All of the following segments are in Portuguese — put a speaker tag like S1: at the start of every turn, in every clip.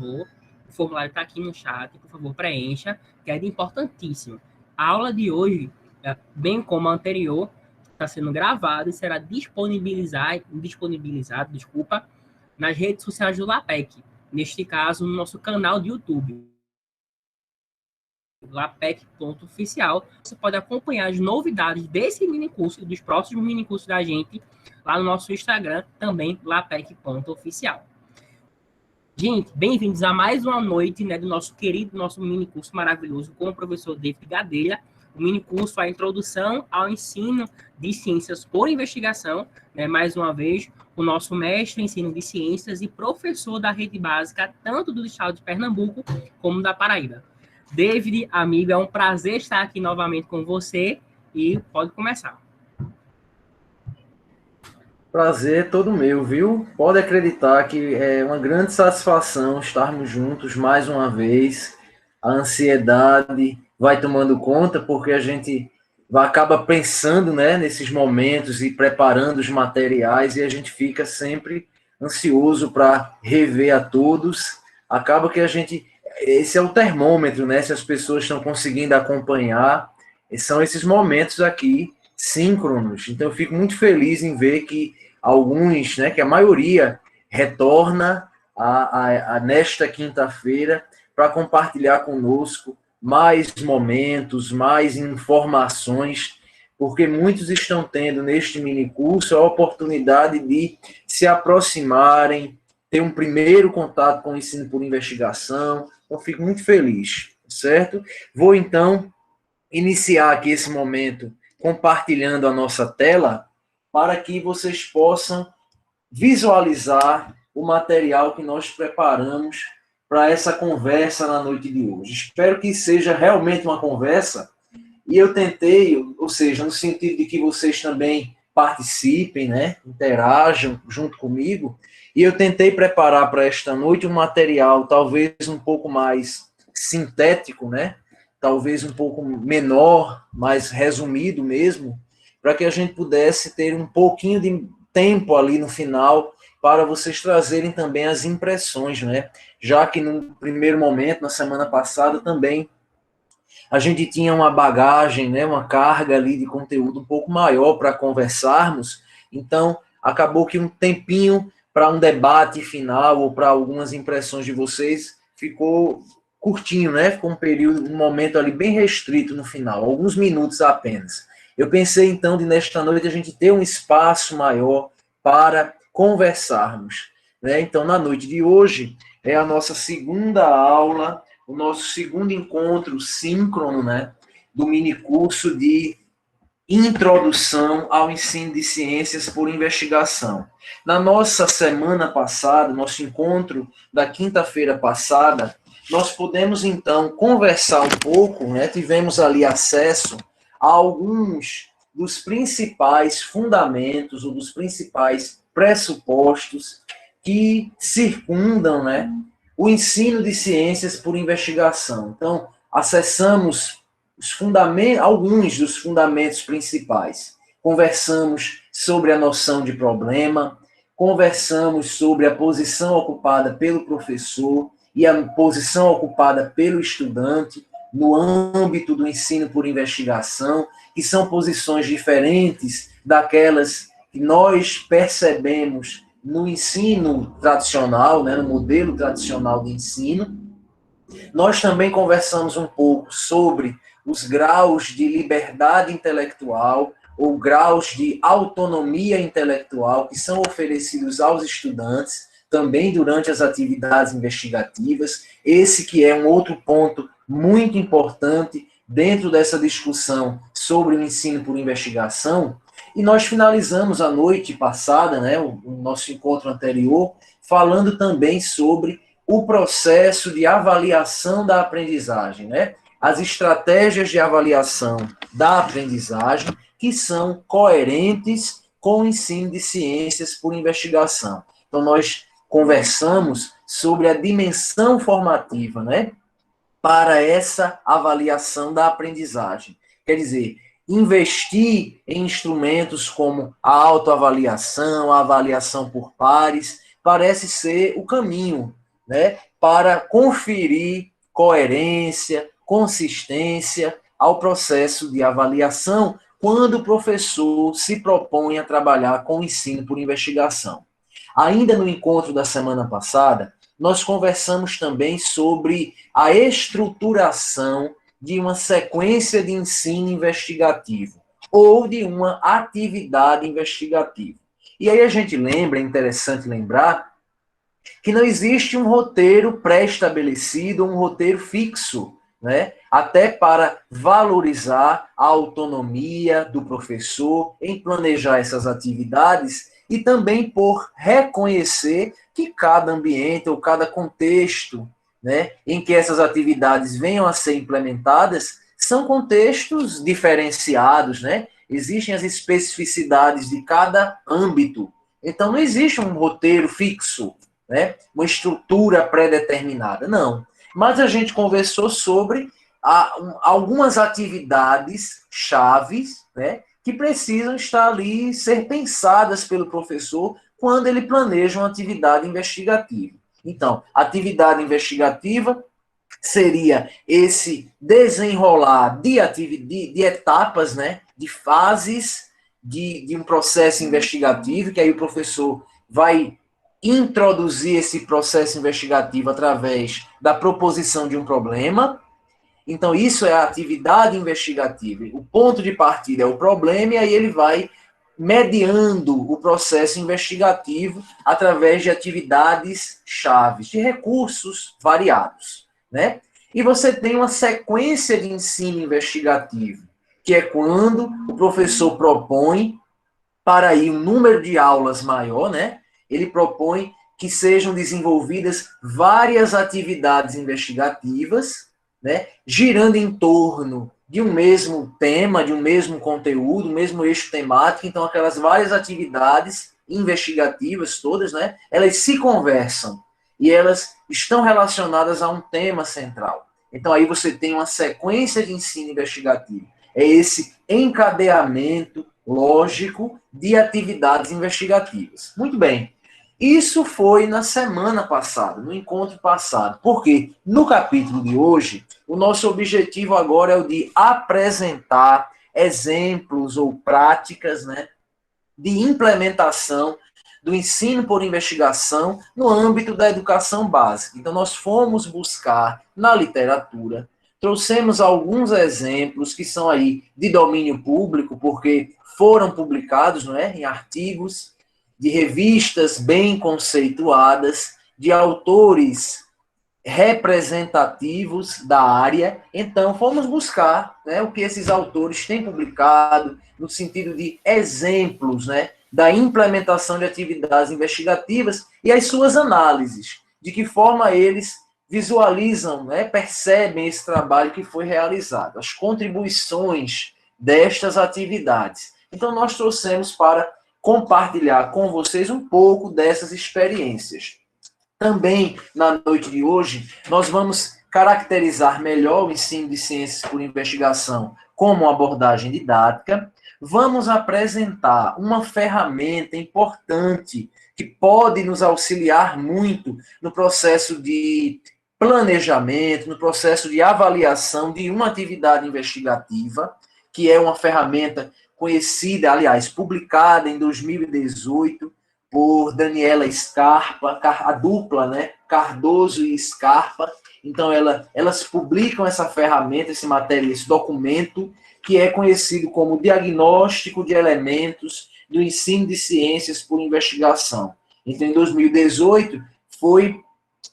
S1: favor, o formulário está aqui no chat, por favor, preencha, que é importantíssimo. A aula de hoje, bem como a anterior, está sendo gravada e será disponibilizado, nas redes sociais do LAPEC. Neste caso, no nosso canal de YouTube, lapec.oficial. Você pode acompanhar as novidades desse minicurso e dos próximos minicursos da gente lá no nosso Instagram, também lapec.oficial. Gente, bem-vindos a mais uma noite, né, do nosso querido, nosso minicurso maravilhoso com o professor David Gadelha. O minicurso é a introdução ao ensino de ciências por investigação, né, mais uma vez, o nosso mestre em ensino de ciências e professor da rede básica, tanto do estado de Pernambuco como da Paraíba. David, amigo, é um prazer estar aqui novamente com você e pode começar.
S2: Prazer todo meu, viu? Pode acreditar que é uma grande satisfação estarmos juntos mais uma vez. A ansiedade vai tomando conta porque a gente acaba pensando, né, nesses momentos e preparando os materiais e a gente fica sempre ansioso para rever a todos. Acaba que esse é o termômetro, né? Se as pessoas estão conseguindo acompanhar, são esses momentos aqui síncronos. Então eu fico muito feliz em ver que alguns, né, que a maioria retorna nesta quinta-feira para compartilhar conosco mais momentos, mais informações, porque muitos estão tendo neste minicurso a oportunidade de se aproximarem, ter um primeiro contato com o ensino por investigação. Eu fico muito feliz, certo? Vou, então, iniciar aqui esse momento compartilhando a nossa tela para que vocês possam visualizar o material que nós preparamos para essa conversa na noite de hoje. Espero que seja realmente uma conversa e eu tentei, ou seja, no sentido de que vocês também participem, né, interajam junto comigo, e eu tentei preparar para esta noite um material talvez um pouco mais sintético, né, talvez um pouco menor, mais resumido mesmo, para que a gente pudesse ter um pouquinho de tempo ali no final para vocês trazerem também as impressões, né? Já que no primeiro momento, na semana passada, também a gente tinha uma bagagem, né, uma carga ali de conteúdo um pouco maior para conversarmos, então acabou que um tempinho para um debate final ou para algumas impressões de vocês ficou curtinho, né? Ficou um momento ali bem restrito no final, alguns minutos apenas. Eu pensei, então, de nesta noite a gente ter um espaço maior para conversarmos, né? Então, na noite de hoje, é a nossa segunda aula, o nosso segundo encontro síncrono, né? Do minicurso de Introdução ao Ensino de Ciências por Investigação. Na nossa semana passada, nosso encontro da quinta-feira passada, nós pudemos, então, conversar um pouco, né? Tivemos ali acesso a alguns dos principais fundamentos ou dos principais pressupostos que circundam, né, o ensino de ciências por investigação. Então, acessamos alguns dos fundamentos principais. Conversamos sobre a noção de problema, conversamos sobre a posição ocupada pelo professor e a posição ocupada pelo estudante no âmbito do ensino por investigação, que são posições diferentes daquelas que nós percebemos no ensino tradicional, né, no modelo tradicional de ensino. Nós também conversamos um pouco sobre os graus de liberdade intelectual ou graus de autonomia intelectual que são oferecidos aos estudantes, também durante as atividades investigativas. Esse que é um outro ponto muito importante dentro dessa discussão sobre o ensino por investigação. E nós finalizamos a noite passada, né, o nosso encontro anterior, falando também sobre o processo de avaliação da aprendizagem, né? As estratégias de avaliação da aprendizagem que são coerentes com o ensino de ciências por investigação. Então, nós conversamos sobre a dimensão formativa, né, para essa avaliação da aprendizagem. Quer dizer, investir em instrumentos como a autoavaliação, a avaliação por pares, parece ser o caminho, né, para conferir coerência, consistência ao processo de avaliação quando o professor se propõe a trabalhar com o ensino por investigação. Ainda no encontro da semana passada, nós conversamos também sobre a estruturação de uma sequência de ensino investigativo ou de uma atividade investigativa. E aí a gente lembra, é interessante lembrar, que não existe um roteiro pré-estabelecido, um roteiro fixo, né? Até para valorizar a autonomia do professor em planejar essas atividades e também por reconhecer que cada ambiente ou cada contexto, né, em que essas atividades venham a ser implementadas são contextos diferenciados, né? Existem as especificidades de cada âmbito. Então não existe um roteiro fixo, né? Uma estrutura pré-determinada, não. Mas a gente conversou sobre algumas atividades chaves, né, que precisam estar ali, ser pensadas pelo professor quando ele planeja uma atividade investigativa. Então, atividade investigativa seria esse desenrolar de etapas, né, de fases de um processo investigativo, que aí o professor vai introduzir esse processo investigativo através da proposição de um problema. Então, isso é a atividade investigativa. O ponto de partida é o problema, e aí ele vai mediando o processo investigativo através de atividades chaves, de recursos variados, né? E você tem uma sequência de ensino investigativo, que é quando o professor propõe para aí um número de aulas maior, né? Ele propõe que sejam desenvolvidas várias atividades investigativas, né? Girando em torno de um mesmo tema, de um mesmo conteúdo, um mesmo eixo temático. Então, aquelas várias atividades investigativas todas, né? Elas se conversam e elas estão relacionadas a um tema central. Então, aí você tem uma sequência de ensino investigativo. É esse encadeamento lógico de atividades investigativas. Muito bem. Isso foi na semana passada, no encontro passado. Porque no capítulo de hoje, o nosso objetivo agora é o de apresentar exemplos ou práticas, né, de implementação do ensino por investigação no âmbito da educação básica. Então, nós fomos buscar na literatura, trouxemos alguns exemplos que são aí de domínio público, porque foram publicados, não é, em artigos de revistas bem conceituadas, de autores representativos da área. Então, fomos buscar, né, o que esses autores têm publicado, no sentido de exemplos, né, da implementação de atividades investigativas e as suas análises, de que forma eles visualizam, né, percebem esse trabalho que foi realizado, as contribuições destas atividades. Então, nós trouxemos para compartilhar com vocês um pouco dessas experiências. Também, na noite de hoje, nós vamos caracterizar melhor o ensino de ciências por investigação como uma abordagem didática. Vamos apresentar uma ferramenta importante que pode nos auxiliar muito no processo de planejamento, no processo de avaliação de uma atividade investigativa, que é uma ferramenta conhecida, aliás, publicada em 2018, por Daniela Scarpa, a dupla, né, Cardoso e Scarpa. Então, elas publicam essa ferramenta, esse documento, que é conhecido como Diagnóstico de Elementos do Ensino de Ciências por Investigação. Então, em 2018, foi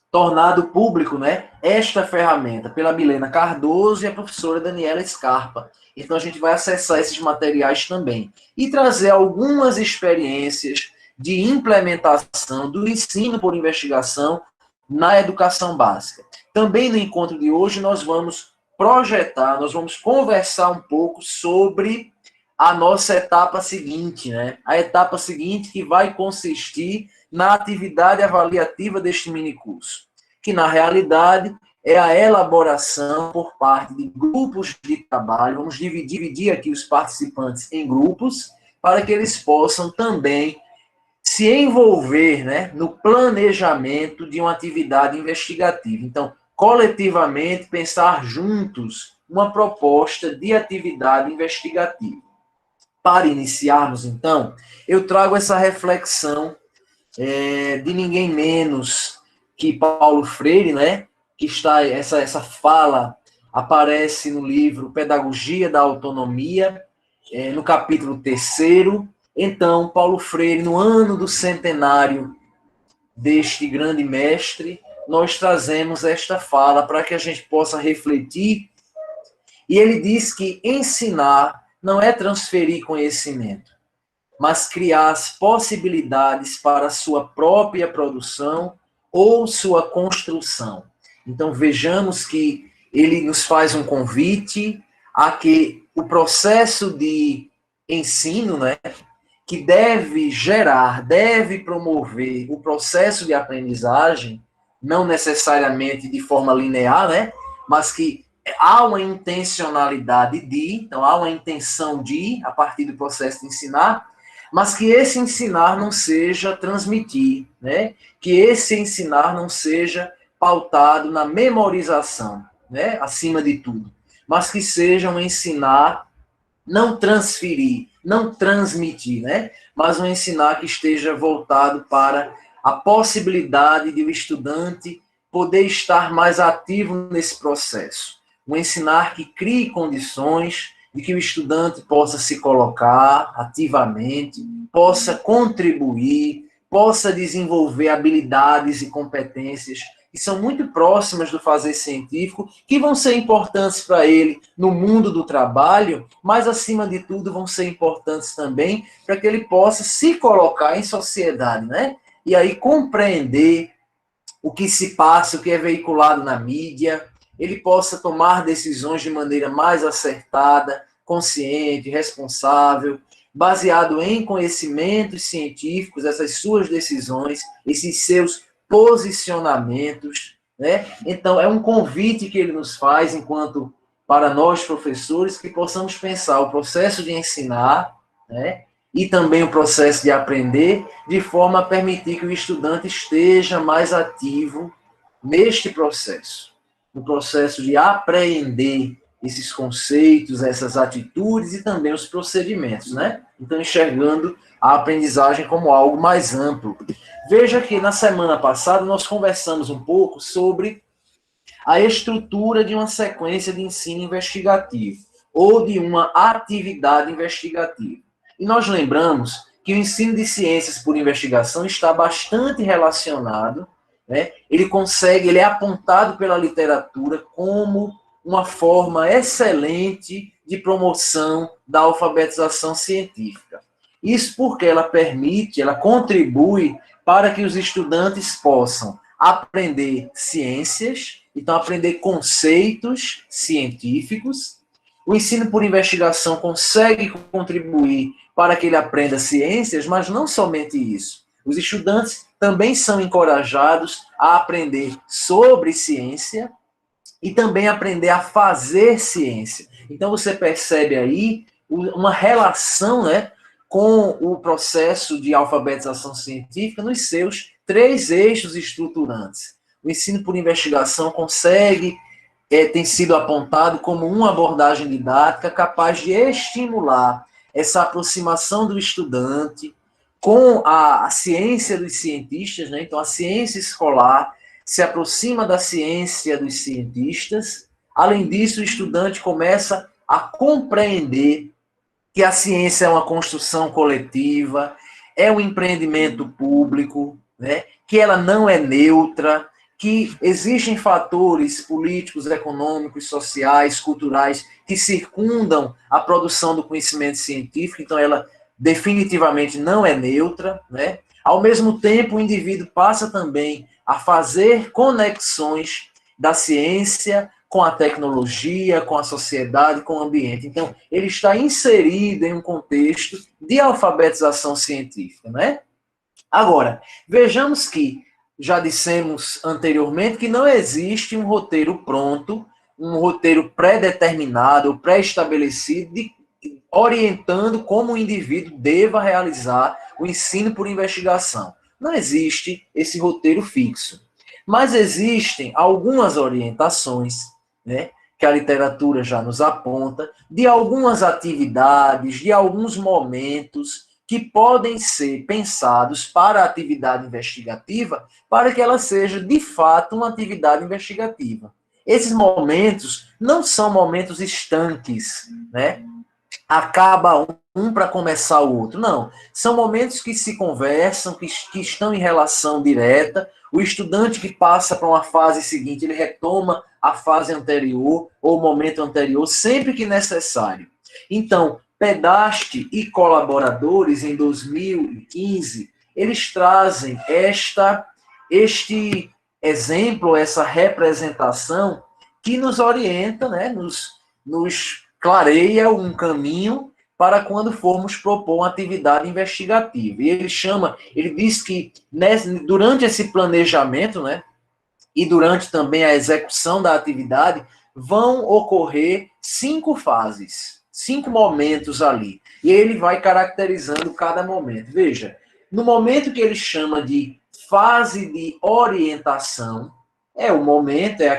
S2: tornado público, né, esta ferramenta pela Milena Cardoso e a professora Daniela Scarpa. Então, a gente vai acessar esses materiais também e trazer algumas experiências de implementação do ensino por investigação na educação básica. Também no encontro de hoje nós vamos projetar, nós vamos conversar um pouco sobre a nossa etapa seguinte, né? A etapa seguinte que vai consistir na atividade avaliativa deste minicurso, que na realidade é a elaboração por parte de grupos de trabalho. Vamos dividir aqui os participantes em grupos para que eles possam também se envolver, né, no planejamento de uma atividade investigativa. Então, coletivamente, pensar juntos uma proposta de atividade investigativa. Para iniciarmos, então, eu trago essa reflexão de ninguém menos que Paulo Freire, né, que está essa fala aparece no livro Pedagogia da Autonomia, no capítulo 3º. Então, Paulo Freire, no ano do centenário deste grande mestre, nós trazemos esta fala para que a gente possa refletir. E ele diz que ensinar não é transferir conhecimento, mas criar as possibilidades para a sua própria produção ou sua construção. Então, vejamos que ele nos faz um convite a que o processo de ensino, né, que deve gerar, deve promover o processo de aprendizagem, não necessariamente de forma linear, né, mas que há uma intencionalidade então há uma intenção a partir do processo de ensinar, mas que esse ensinar não seja transmitir, né, que esse ensinar não seja pautado na memorização, né, acima de tudo, mas que seja um ensinar, não transferir, não transmitir, né? Mas um ensinar que esteja voltado para a possibilidade de o estudante poder estar mais ativo nesse processo. Um ensinar que crie condições de que o estudante possa se colocar ativamente, possa contribuir, possa desenvolver habilidades e competências que são muito próximas do fazer científico, que vão ser importantes para ele no mundo do trabalho, mas, acima de tudo, vão ser importantes também para que ele possa se colocar em sociedade, né? E aí compreender o que se passa, o que é veiculado na mídia, ele possa tomar decisões de maneira mais acertada, consciente, responsável, baseado em conhecimentos científicos, essas suas decisões, esses seus posicionamentos, né? Então, é um convite que ele nos faz, enquanto para nós professores, que possamos pensar o processo de ensinar, né? E também o processo de aprender, de forma a permitir que o estudante esteja mais ativo neste processo, no processo de apreender esses conceitos, essas atitudes e também os procedimentos, né? Então, enxergando a aprendizagem como algo mais amplo. Veja que na semana passada nós conversamos um pouco sobre a estrutura de uma sequência de ensino investigativo ou de uma atividade investigativa. E nós lembramos que o ensino de ciências por investigação está bastante relacionado, né? Ele é apontado pela literatura como uma forma excelente de promoção da alfabetização científica. Isso porque ela contribui para que os estudantes possam aprender ciências, então aprender conceitos científicos. O ensino por investigação consegue contribuir para que ele aprenda ciências, mas não somente isso. Os estudantes também são encorajados a aprender sobre ciência e também aprender a fazer ciência. Então você percebe aí uma relação, né, com o processo de alfabetização científica nos seus 3 eixos estruturantes. O ensino por investigação tem sido apontado como uma abordagem didática capaz de estimular essa aproximação do estudante com a ciência dos cientistas, né? Então, a ciência escolar se aproxima da ciência dos cientistas. Além disso, o estudante começa a compreender que a ciência é uma construção coletiva, é um empreendimento público, né? Que ela não é neutra, que existem fatores políticos, econômicos, sociais, culturais que circundam a produção do conhecimento científico, então ela definitivamente não é neutra, né? Ao mesmo tempo, o indivíduo passa também a fazer conexões da ciência com a tecnologia, com a sociedade, com o ambiente. Então, ele está inserido em um contexto de alfabetização científica, né? Agora, vejamos que já dissemos anteriormente que não existe um roteiro pronto, um roteiro pré-determinado, pré-estabelecido orientando como o indivíduo deva realizar o ensino por investigação. Não existe esse roteiro fixo, mas existem algumas orientações, né, que a literatura já nos aponta, de algumas atividades, de alguns momentos que podem ser pensados para a atividade investigativa, para que ela seja, de fato, uma atividade investigativa. Esses momentos não são momentos estanques, né? Acaba um para começar o outro. Não. São momentos que se conversam, que estão em relação direta. O estudante que passa para uma fase seguinte, ele retoma a fase anterior ou o momento anterior, sempre que necessário. Então, Pedaste e colaboradores, em 2015, eles trazem este exemplo, essa representação que nos orienta, né, nos clareia um caminho para quando formos propor uma atividade investigativa. E ele diz que durante esse planejamento, né, e durante também a execução da atividade, vão ocorrer 5 fases, 5 momentos ali. E ele vai caracterizando cada momento. Veja, no momento que ele chama de fase de orientação, é o momento, é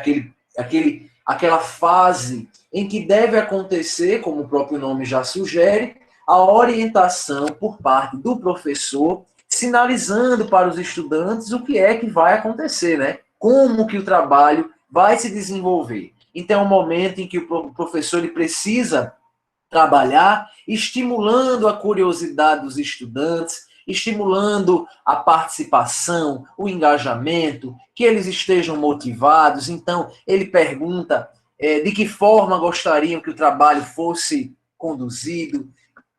S2: aquela fase em que deve acontecer, como o próprio nome já sugere, a orientação por parte do professor, sinalizando para os estudantes o que é que vai acontecer, né? Como que o trabalho vai se desenvolver. Então, é um momento em que o professor ele precisa trabalhar, estimulando a curiosidade dos estudantes, estimulando a participação, o engajamento, que eles estejam motivados. Então, ele pergunta de que forma gostariam que o trabalho fosse conduzido,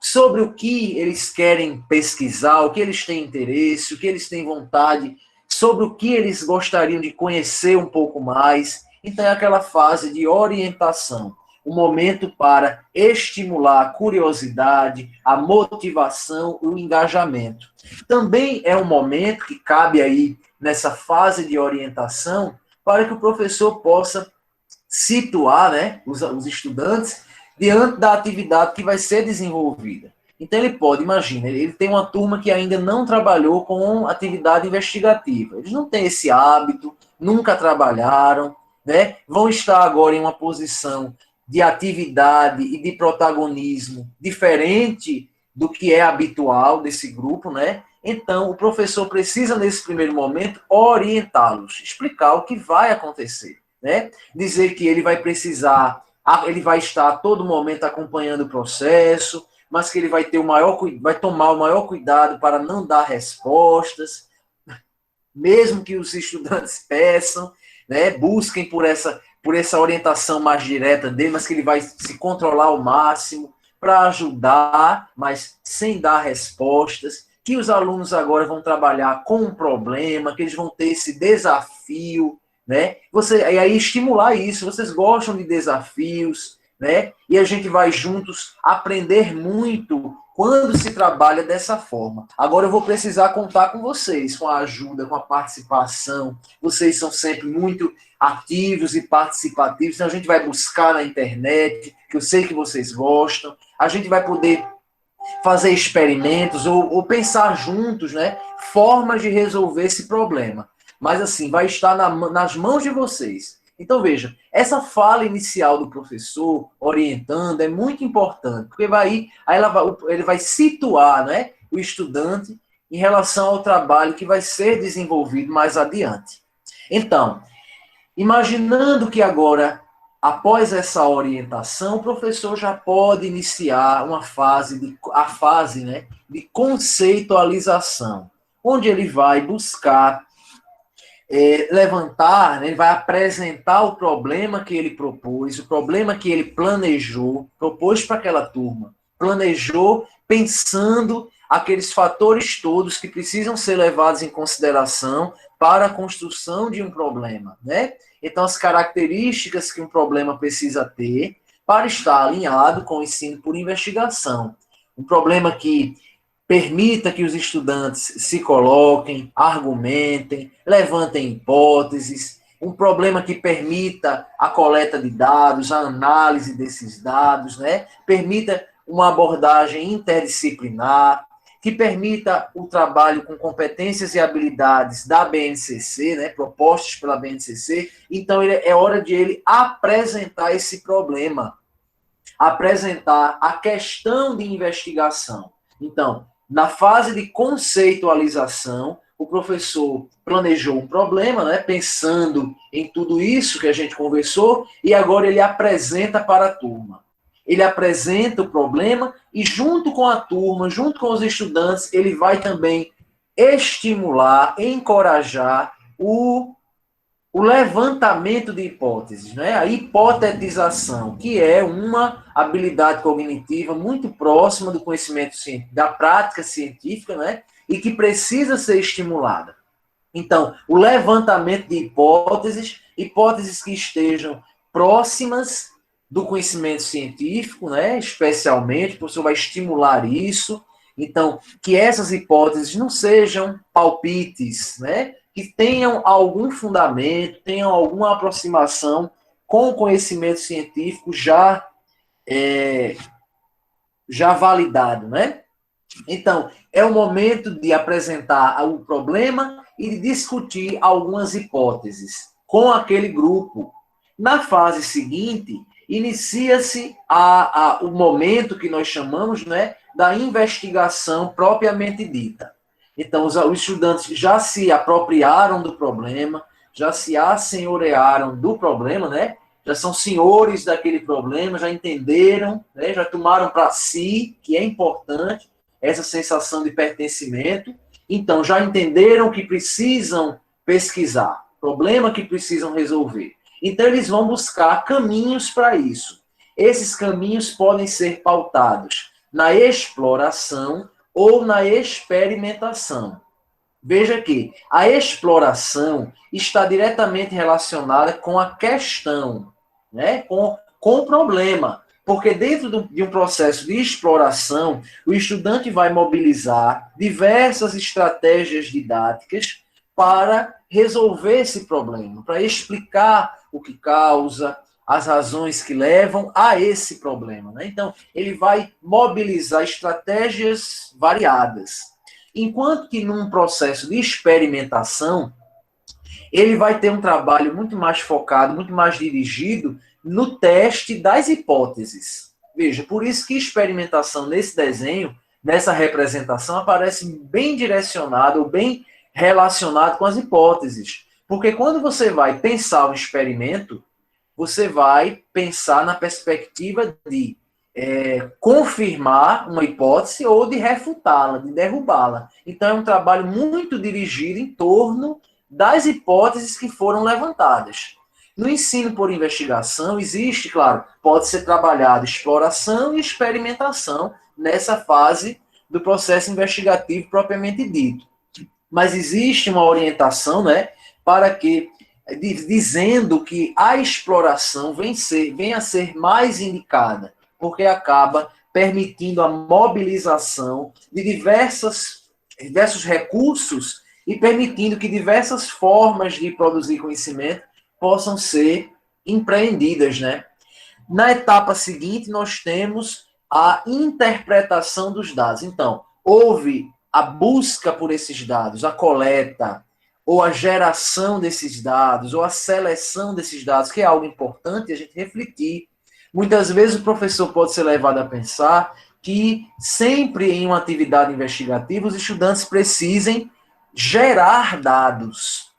S2: sobre o que eles querem pesquisar, o que eles têm interesse, o que eles têm vontade, sobre o que eles gostariam de conhecer um pouco mais. Então, é aquela fase de orientação, um momento para estimular a curiosidade, a motivação, o engajamento. Também é um momento que cabe aí nessa fase de orientação para que o professor possa situar, né, os estudantes diante da atividade que vai ser desenvolvida. Então ele pode, imagina, ele tem uma turma que ainda não trabalhou com atividade investigativa. Eles não têm esse hábito, nunca trabalharam, né? Vão estar agora em uma posição de atividade e de protagonismo diferente do que é habitual desse grupo, né? Então, o professor precisa, nesse primeiro momento, orientá-los, explicar o que vai acontecer, né? Dizer que ele vai precisar, ele vai estar a todo momento acompanhando o processo, mas que ele vai tomar o maior cuidado para não dar respostas, mesmo que os estudantes peçam, né? Busquem por essa orientação mais direta dele, mas que ele vai se controlar ao máximo para ajudar, mas sem dar respostas, que os alunos agora vão trabalhar com um problema, que eles vão ter esse desafio, né? E aí estimular isso, vocês gostam de desafios, né? E a gente vai juntos aprender muito quando se trabalha dessa forma. Agora eu vou precisar contar com vocês, com a ajuda, com a participação. Vocês são sempre muito ativos e participativos, então a gente vai buscar na internet, que eu sei que vocês gostam. A gente vai poder fazer experimentos ou pensar juntos, né, formas de resolver esse problema. Mas assim, vai estar nas mãos de vocês. Então, veja, essa fala inicial do professor, orientando, é muito importante, porque ele vai situar, né, o estudante em relação ao trabalho que vai ser desenvolvido mais adiante. Então, imaginando que agora, após essa orientação, o professor já pode iniciar a fase, né, de conceitualização, onde ele vai buscar levantar, né, ele vai apresentar o problema que ele propôs, o problema que ele propôs para aquela turma. Planejou pensando aqueles fatores todos que precisam ser levados em consideração para a construção de um problema, né? Então, as características que um problema precisa ter para estar alinhado com o ensino por investigação. Um problema que permita que os estudantes se coloquem, argumentem, levantem hipóteses, um problema que permita a coleta de dados, a análise desses dados, né? Permita uma abordagem interdisciplinar, que permita o trabalho com competências e habilidades da BNCC, né, propostas pela BNCC. Então, é hora de ele apresentar esse problema, apresentar a questão de investigação. Então, na fase de conceitualização, o professor planejou um problema, né, pensando em tudo isso que a gente conversou, e agora ele apresenta para a turma. Ele apresenta o problema e, junto com a turma, junto com os estudantes, ele vai também estimular, encorajar o levantamento de hipóteses, né? A hipotetização, que é uma habilidade cognitiva muito próxima do conhecimento da prática científica, né? E que precisa ser estimulada. Então, o levantamento de hipóteses, hipóteses que estejam próximas do conhecimento científico, né? Especialmente, o professor vai estimular isso. Então, que essas hipóteses não sejam palpites, né? Que tenham algum fundamento, tenham alguma aproximação com o conhecimento científico já validado, né? Então, é o momento de apresentar o problema e de discutir algumas hipóteses com aquele grupo. Na fase seguinte, inicia-se o momento que nós chamamos, né, da investigação propriamente dita. Então, os estudantes já se apropriaram do problema, já se assenhorearam do problema, né? Já são senhores daquele problema, já entenderam, né? Já tomaram para si, que é importante, essa sensação de pertencimento. Então, já entenderam que precisam pesquisar, problema que precisam resolver. Então, eles vão buscar caminhos para isso. Esses caminhos podem ser pautados na exploração ou na experimentação. Veja que a exploração está diretamente relacionada com a questão, né? com o problema. Porque dentro de um processo de exploração, o estudante vai mobilizar diversas estratégias didáticas para resolver esse problema, para explicar o que causa, as razões que levam a esse problema, né? Então, ele vai mobilizar estratégias variadas. Enquanto que num processo de experimentação, ele vai ter um trabalho muito mais focado, muito mais dirigido no teste das hipóteses. Veja, por isso que experimentação nesse desenho, nessa representação, aparece bem direcionado, ou bem relacionado com as hipóteses. Porque quando você vai pensar um experimento, você vai pensar na perspectiva de confirmar uma hipótese ou de refutá-la, de derrubá-la. Então, é um trabalho muito dirigido em torno das hipóteses que foram levantadas. No ensino por investigação, existe, claro, pode ser trabalhado exploração e experimentação nessa fase do processo investigativo propriamente dito. Mas existe uma orientação, né, para que dizendo que a exploração venha a ser mais indicada, porque acaba permitindo a mobilização de diversos recursos e permitindo que diversas formas de produzir conhecimento possam ser empreendidas, né? Na etapa seguinte, nós temos a interpretação dos dados. Então, houve a busca por esses dados, a coleta, ou a geração desses dados, ou a seleção desses dados, que é algo importante a gente refletir. Muitas vezes o professor pode ser levado a pensar que sempre em uma atividade investigativa os estudantes precisem gerar dados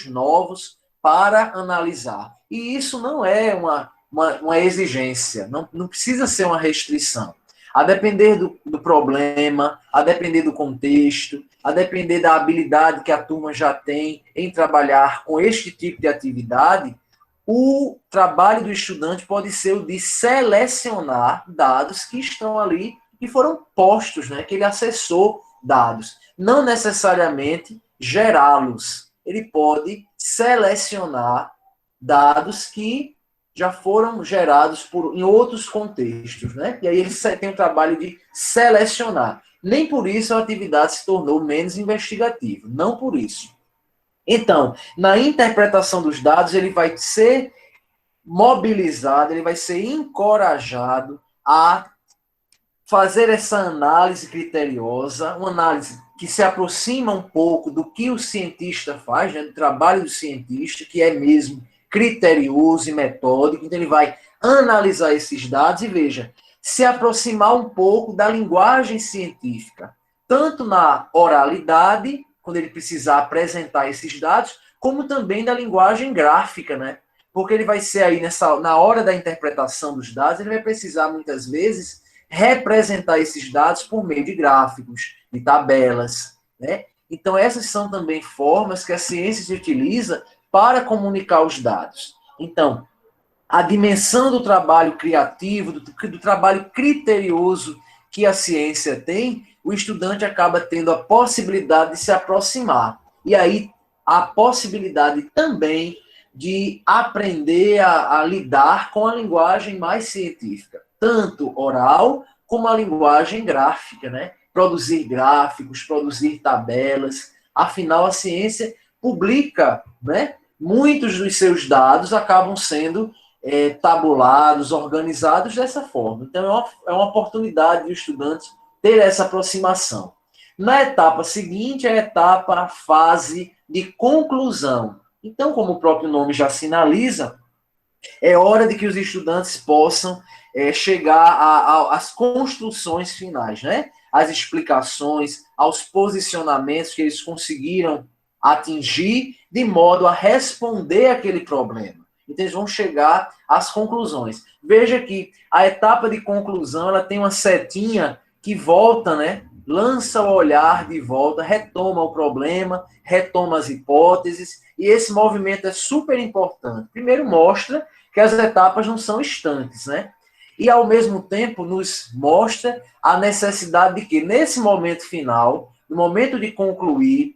S2: novos para analisar. E isso não é uma exigência, não precisa ser uma restrição. A depender do problema, a depender do contexto, a depender da habilidade que a turma já tem em trabalhar com este tipo de atividade, o trabalho do estudante pode ser o de selecionar dados que estão ali, que foram postos, né, que ele acessou dados. Não necessariamente gerá-los. Ele pode selecionar dados que já foram gerados em outros contextos, né? E aí ele tem o trabalho de selecionar. Nem por isso a atividade se tornou menos investigativa, não por isso. Então, na interpretação dos dados, ele vai ser mobilizado, ele vai ser encorajado a fazer essa análise criteriosa, uma análise que se aproxima um pouco do que o cientista faz, né, do trabalho do cientista, que é mesmo criterioso e metódico. Então, ele vai analisar esses dados e, veja, se aproximar um pouco da linguagem científica, tanto na oralidade, quando ele precisar apresentar esses dados, como também da linguagem gráfica, né? Porque ele vai ser aí, na hora da interpretação dos dados, ele vai precisar, muitas vezes, representar esses dados por meio de gráficos, de tabelas, né? Então, essas são também formas que a ciência se utiliza para comunicar os dados. Então, a dimensão do trabalho criativo, do trabalho criterioso que a ciência tem, o estudante acaba tendo a possibilidade de se aproximar. E aí, a possibilidade também de aprender a lidar com a linguagem mais científica, tanto oral como a linguagem gráfica, né? Produzir gráficos, produzir tabelas. Afinal, a ciência publica, né? Muitos dos seus dados acabam sendo tabulados, organizados dessa forma. Então, é uma oportunidade do estudante ter essa aproximação. Na etapa seguinte, a fase de conclusão. Então, como o próprio nome já sinaliza, é hora de que os estudantes possam chegar às construções finais, né? Às explicações, aos posicionamentos que eles conseguiram atingir, de modo a responder aquele problema. Então, eles vão chegar às conclusões. Veja que a etapa de conclusão, ela tem uma setinha que volta, né? Lança o olhar de volta, retoma o problema, retoma as hipóteses, e esse movimento é super importante. Primeiro, mostra que as etapas não são estanques, né? E, ao mesmo tempo, nos mostra a necessidade de que, nesse momento final, no momento de concluir,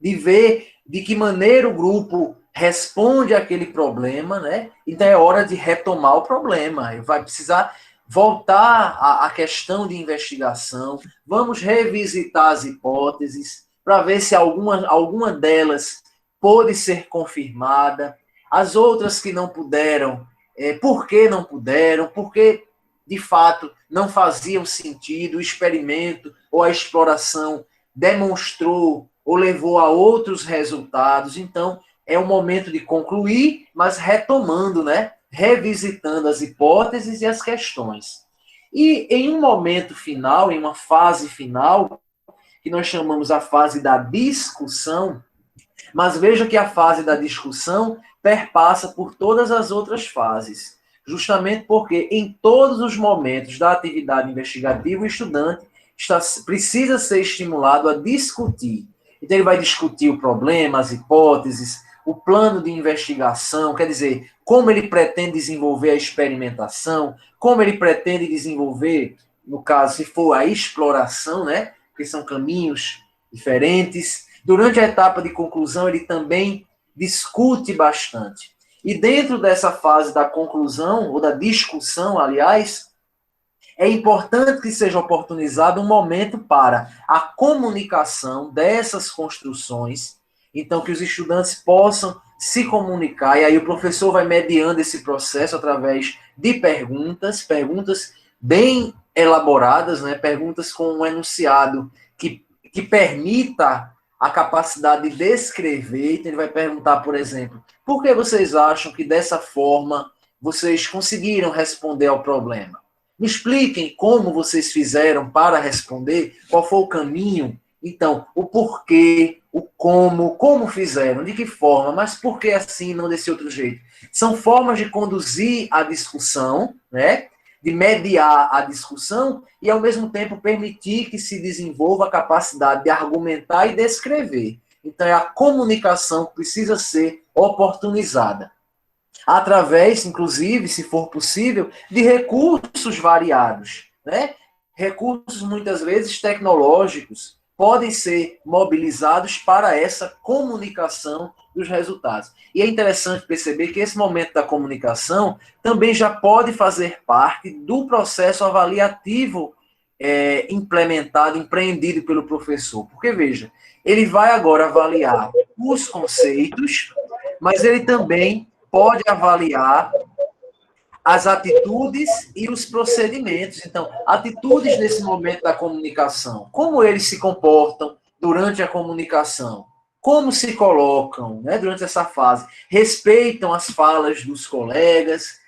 S2: de ver de que maneira o grupo responde àquele problema, né? Então, é hora de retomar o problema. Vai precisar voltar à questão de investigação, vamos revisitar as hipóteses para ver se alguma delas pôde ser confirmada, as outras que não puderam, por que não puderam, porque, de fato, não faziam sentido, o experimento ou a exploração demonstrou ou levou a outros resultados. Então, é o momento de concluir, mas retomando, né? Revisitando as hipóteses e as questões. E em um momento final, em uma fase final, que nós chamamos a fase da discussão, mas veja que a fase da discussão perpassa por todas as outras fases, justamente porque em todos os momentos da atividade investigativa, o estudante precisa ser estimulado a discutir. Então, ele vai discutir o problema, as hipóteses, o plano de investigação, quer dizer, como ele pretende desenvolver a experimentação, como ele pretende desenvolver, no caso, se for a exploração, né? Porque são caminhos diferentes. Durante a etapa de conclusão, ele também discute bastante. E dentro dessa fase da conclusão, ou da discussão, aliás, é importante que seja oportunizado um momento para a comunicação dessas construções, então que os estudantes possam se comunicar, e aí o professor vai mediando esse processo através de perguntas bem elaboradas, né? Perguntas com um enunciado que permita a capacidade de descrever. Então ele vai perguntar, por exemplo, por que vocês acham que dessa forma vocês conseguiram responder ao problema? Me expliquem como vocês fizeram para responder, qual foi o caminho. Então, o porquê, o como fizeram, de que forma, mas por que assim, não desse outro jeito? São formas de conduzir a discussão, né? De mediar a discussão e, ao mesmo tempo, permitir que se desenvolva a capacidade de argumentar e descrever. Então, é a comunicação que precisa ser oportunizada, através, inclusive, se for possível, de recursos variados, né? Recursos, muitas vezes, tecnológicos, podem ser mobilizados para essa comunicação dos resultados. E é interessante perceber que esse momento da comunicação também já pode fazer parte do processo avaliativo implementado, empreendido pelo professor. Porque, veja, ele vai agora avaliar os conceitos, mas ele também pode avaliar as atitudes e os procedimentos. Então, atitudes nesse momento da comunicação. Como eles se comportam durante a comunicação? Como se colocam, né, durante essa fase? Respeitam as falas dos colegas,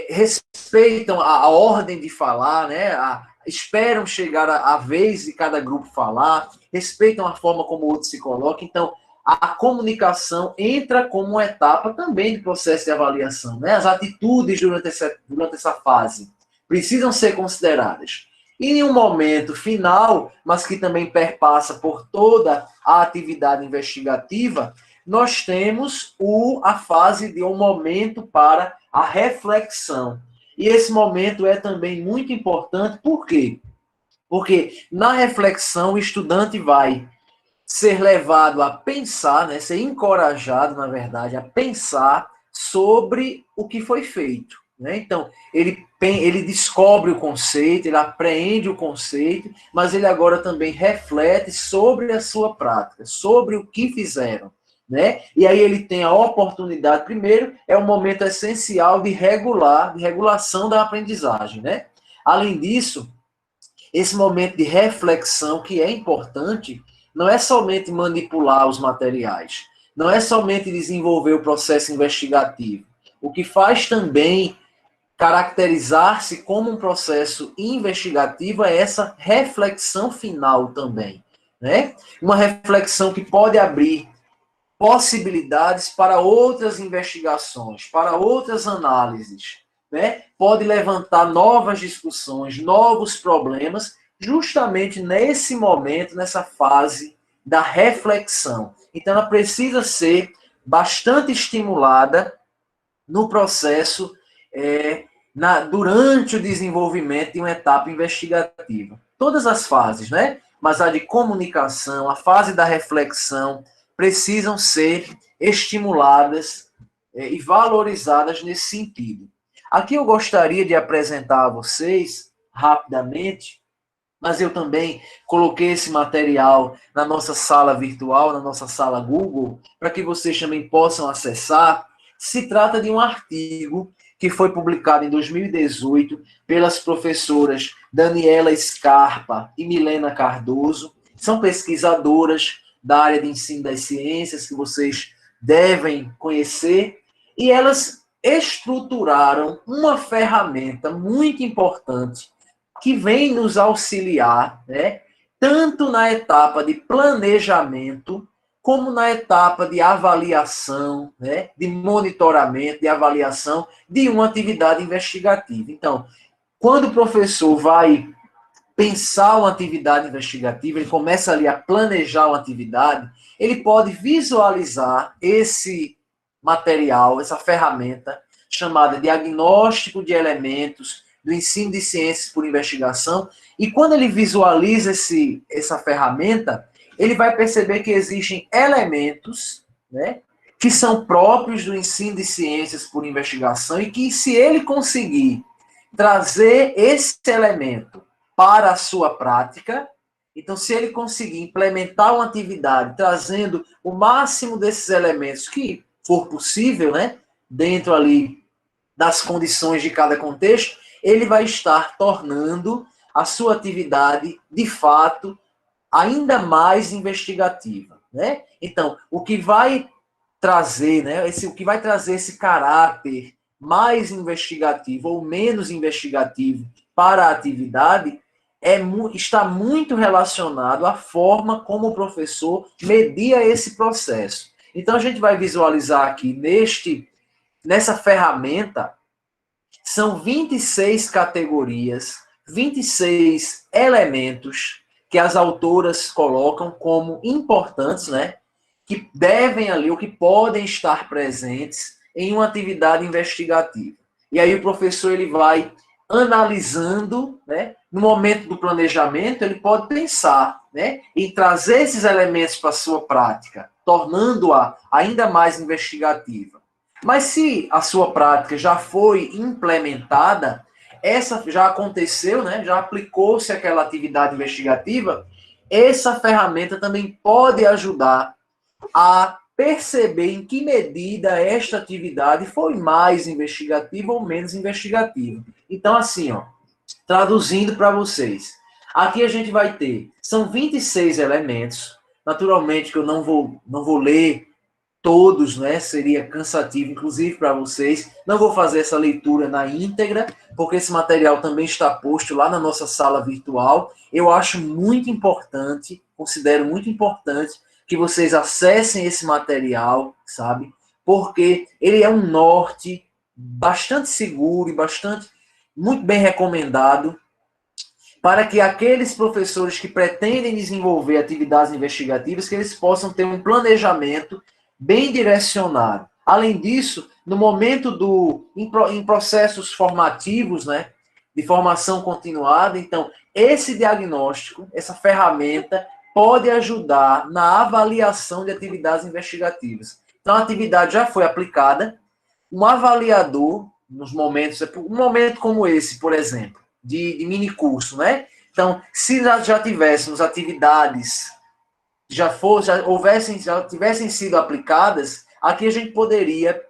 S2: respeitam a ordem de falar, né, esperam chegar a vez de cada grupo falar, respeitam a forma como o outro se coloca. Então, a comunicação entra como uma etapa também do processo de avaliação. Né? As atitudes durante essa fase precisam ser consideradas. E em um momento final, mas que também perpassa por toda a atividade investigativa, nós temos a fase de um momento para a reflexão. E esse momento é também muito importante, por quê? Porque na reflexão o estudante vai ser levado a pensar, né, ser encorajado, na verdade, a pensar sobre o que foi feito. Né? Então, ele descobre o conceito, ele apreende o conceito, mas ele agora também reflete sobre a sua prática, sobre o que fizeram. Né? E aí ele tem a oportunidade, primeiro, é um momento essencial de regulação da aprendizagem. Né? Além disso, esse momento de reflexão, que é importante, não é somente manipular os materiais, não é somente desenvolver o processo investigativo. O que faz também caracterizar-se como um processo investigativo é essa reflexão final também. Né? Uma reflexão que pode abrir possibilidades para outras investigações, para outras análises. Né? Pode levantar novas discussões, novos problemas, justamente nesse momento, nessa fase da reflexão. Então, ela precisa ser bastante estimulada no processo, durante o desenvolvimento de uma etapa investigativa. Todas as fases, né? Mas a de comunicação, a fase da reflexão, precisam ser estimuladas e valorizadas nesse sentido. Aqui eu gostaria de apresentar a vocês, rapidamente, mas eu também coloquei esse material na nossa sala virtual, na nossa sala Google, para que vocês também possam acessar. Se trata de um artigo que foi publicado em 2018 pelas professoras Daniela Scarpa e Milena Cardoso. São pesquisadoras da área de ensino das ciências, que vocês devem conhecer, e elas estruturaram uma ferramenta muito importante que vem nos auxiliar, né, tanto na etapa de planejamento, como na etapa de avaliação, né, de monitoramento, de avaliação de uma atividade investigativa. Então, quando o professor vai pensar uma atividade investigativa, ele começa ali a planejar uma atividade, ele pode visualizar esse material, essa ferramenta, chamada Diagnóstico de Elementos do Ensino de Ciências por Investigação, e quando ele visualiza essa ferramenta, ele vai perceber que existem elementos, né, que são próprios do ensino de ciências por investigação, e que, se ele conseguir trazer esse elemento para a sua prática, então, se ele conseguir implementar uma atividade trazendo o máximo desses elementos que for possível, né, dentro ali das condições de cada contexto, ele vai estar tornando a sua atividade, de fato, ainda mais investigativa. Né? Então, o que vai trazer, né, o que vai trazer esse caráter mais investigativo ou menos investigativo para a atividade está muito relacionado à forma como o professor media esse processo. Então, a gente vai visualizar aqui nessa ferramenta, são 26 categorias, 26 elementos que as autoras colocam como importantes, né, que devem ali, ou que podem estar presentes em uma atividade investigativa. E aí o professor ele vai analisando, né, no momento do planejamento, ele pode pensar, né, em trazer esses elementos para a sua prática, tornando-a ainda mais investigativa. Mas se a sua prática já foi implementada, essa já aconteceu, né, já aplicou-se aquela atividade investigativa, essa ferramenta também pode ajudar a perceber em que medida esta atividade foi mais investigativa ou menos investigativa. Então, assim, ó, traduzindo para vocês, aqui a gente vai ter, são 26 elementos, naturalmente que eu não vou ler todos, né? Seria cansativo, inclusive para vocês. Não vou fazer essa leitura na íntegra, porque esse material também está posto lá na nossa sala virtual. Eu acho muito importante, considero muito importante que vocês acessem esse material, sabe? Porque ele é um norte bastante seguro e muito bem recomendado para que aqueles professores que pretendem desenvolver atividades investigativas, que eles possam ter um planejamento bem direcionado. Além disso, no momento em processos formativos, né, de formação continuada, então, esse diagnóstico, essa ferramenta, pode ajudar na avaliação de atividades investigativas. Então, a atividade já foi aplicada, um avaliador, nos momentos, um momento como esse, por exemplo, de mini curso, né? Então, se já tivéssemos atividades já tivessem sido aplicadas, aqui a gente poderia,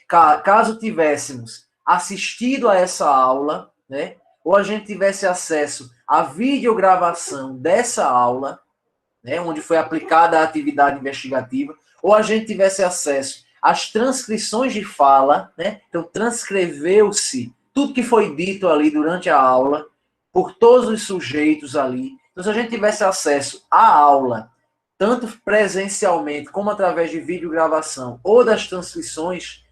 S2: caso tivéssemos assistido a essa aula, né, ou a gente tivesse acesso à videogravação dessa aula, né, onde foi aplicada a atividade investigativa, ou a gente tivesse acesso às transcrições de fala, né, então transcreveu-se tudo que foi dito ali durante a aula, por todos os sujeitos ali. Então, se a gente tivesse acesso à aula, tanto presencialmente como através de videogravação ou das transcrições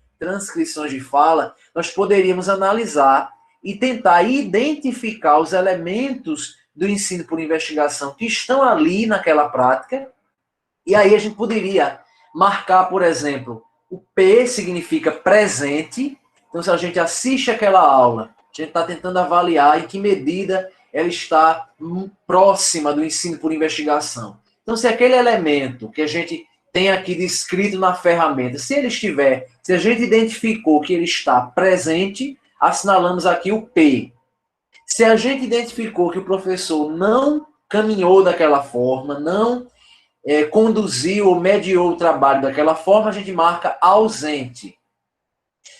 S2: de fala, nós poderíamos analisar e tentar identificar os elementos do ensino por investigação que estão ali naquela prática, e aí a gente poderia marcar, por exemplo, o P significa presente, então se a gente assiste aquela aula, a gente está tentando avaliar em que medida ela está próxima do ensino por investigação. Então, se aquele elemento que a gente tem aqui descrito na ferramenta, se a gente identificou que ele está presente, assinalamos aqui o P. Se a gente identificou que o professor não caminhou daquela forma, não conduziu ou mediou o trabalho daquela forma, a gente marca ausente.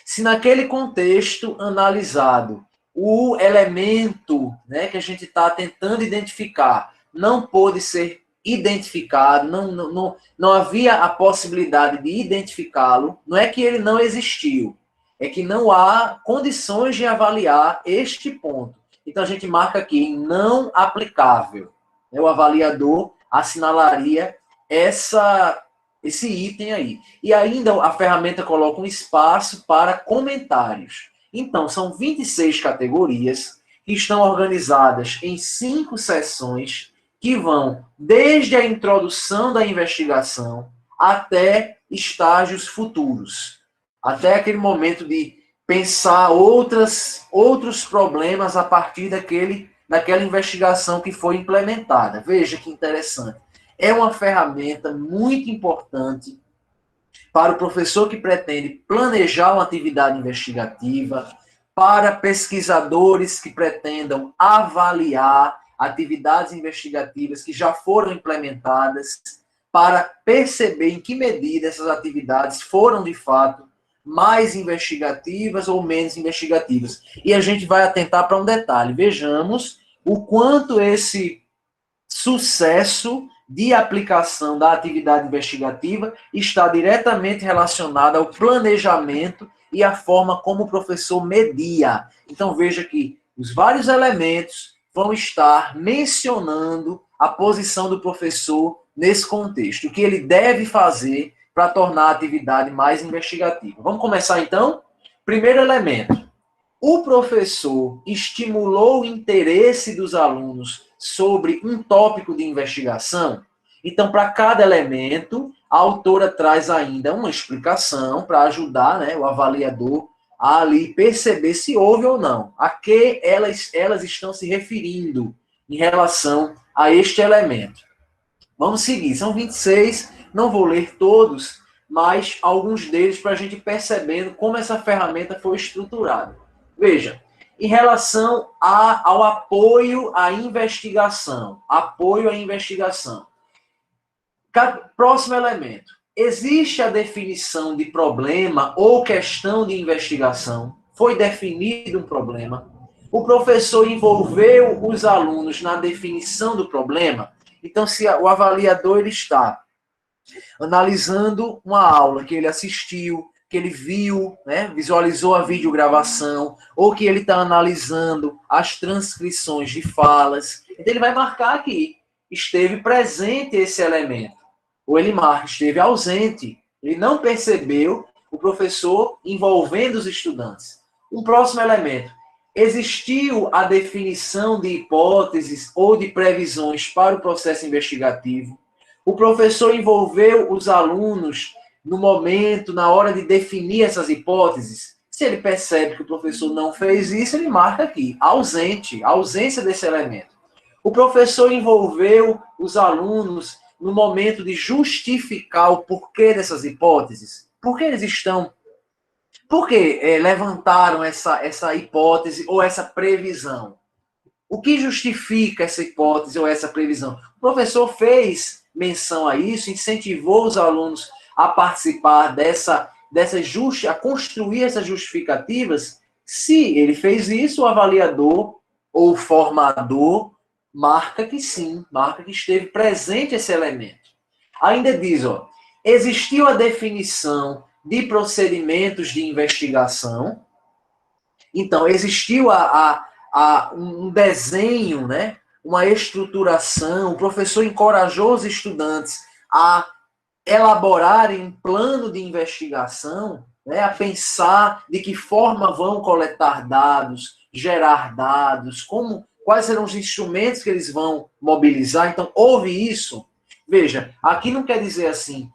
S2: Se naquele contexto analisado, o elemento, né, que a gente está tentando identificar não pôde ser identificado, não havia a possibilidade de identificá-lo, não é que ele não existiu, é que não há condições de avaliar este ponto. Então a gente marca aqui em não aplicável. O avaliador assinalaria esse item aí. E ainda a ferramenta coloca um espaço para comentários. Então, são 26 categorias que estão organizadas em 5 seções que vão desde a introdução da investigação até estágios futuros. Até aquele momento de pensar outros problemas a partir daquela investigação que foi implementada. Veja que interessante. É uma ferramenta muito importante para o professor que pretende planejar uma atividade investigativa, para pesquisadores que pretendam avaliar atividades investigativas que já foram implementadas, para perceber em que medida essas atividades foram, de fato, mais investigativas ou menos investigativas. E a gente vai atentar para um detalhe. Vejamos o quanto esse sucesso de aplicação da atividade investigativa está diretamente relacionado ao planejamento e à forma como o professor media. Então, veja que os vários elementos vão estar mencionando a posição do professor nesse contexto, o que ele deve fazer para tornar a atividade mais investigativa. Vamos começar, então? Primeiro elemento. O professor estimulou o interesse dos alunos sobre um tópico de investigação? Então, para cada elemento, a autora traz ainda uma explicação para ajudar, né, o avaliador a ali perceber se houve ou não, a que elas estão se referindo em relação a este elemento. Vamos seguir, são 26, não vou ler todos, mas alguns deles para a gente percebendo como essa ferramenta foi estruturada. Veja, em relação ao apoio à investigação. Próximo elemento. existe a definição de problema ou questão de investigação, foi definido um problema, o professor envolveu os alunos na definição do problema. Então, se o avaliador ele está analisando uma aula que ele assistiu, que ele viu, né, visualizou a videogravação, ou que ele está analisando as transcrições de falas, então ele vai marcar aqui, esteve presente esse elemento. Ou ele marca, esteve ausente, ele não percebeu o professor envolvendo os estudantes. Um próximo elemento, existiu a definição de hipóteses ou de previsões para o processo investigativo. O professor envolveu os alunos no momento, na hora de definir essas hipóteses. Se ele percebe que o professor não fez isso, ele marca aqui, ausente, ausência desse elemento. O professor envolveu os alunos no momento de justificar o porquê dessas hipóteses. Por que eles estão... Por que levantaram essa hipótese ou essa previsão? O que justifica essa hipótese ou essa previsão? O professor fez menção a isso, incentivou os alunos a participar a construir essas justificativas. Se ele fez isso, o avaliador ou o formador marca que sim, marca que esteve presente esse elemento. Ainda diz, ó, existiu a definição de procedimentos de investigação. Então, existiu um desenho, né? Uma estruturação, o professor encorajou os estudantes a elaborarem um plano de investigação, né? A pensar de que forma vão coletar dados, gerar dados, quais serão os instrumentos que eles vão mobilizar. Então, houve isso. Veja, aqui não quer dizer assim,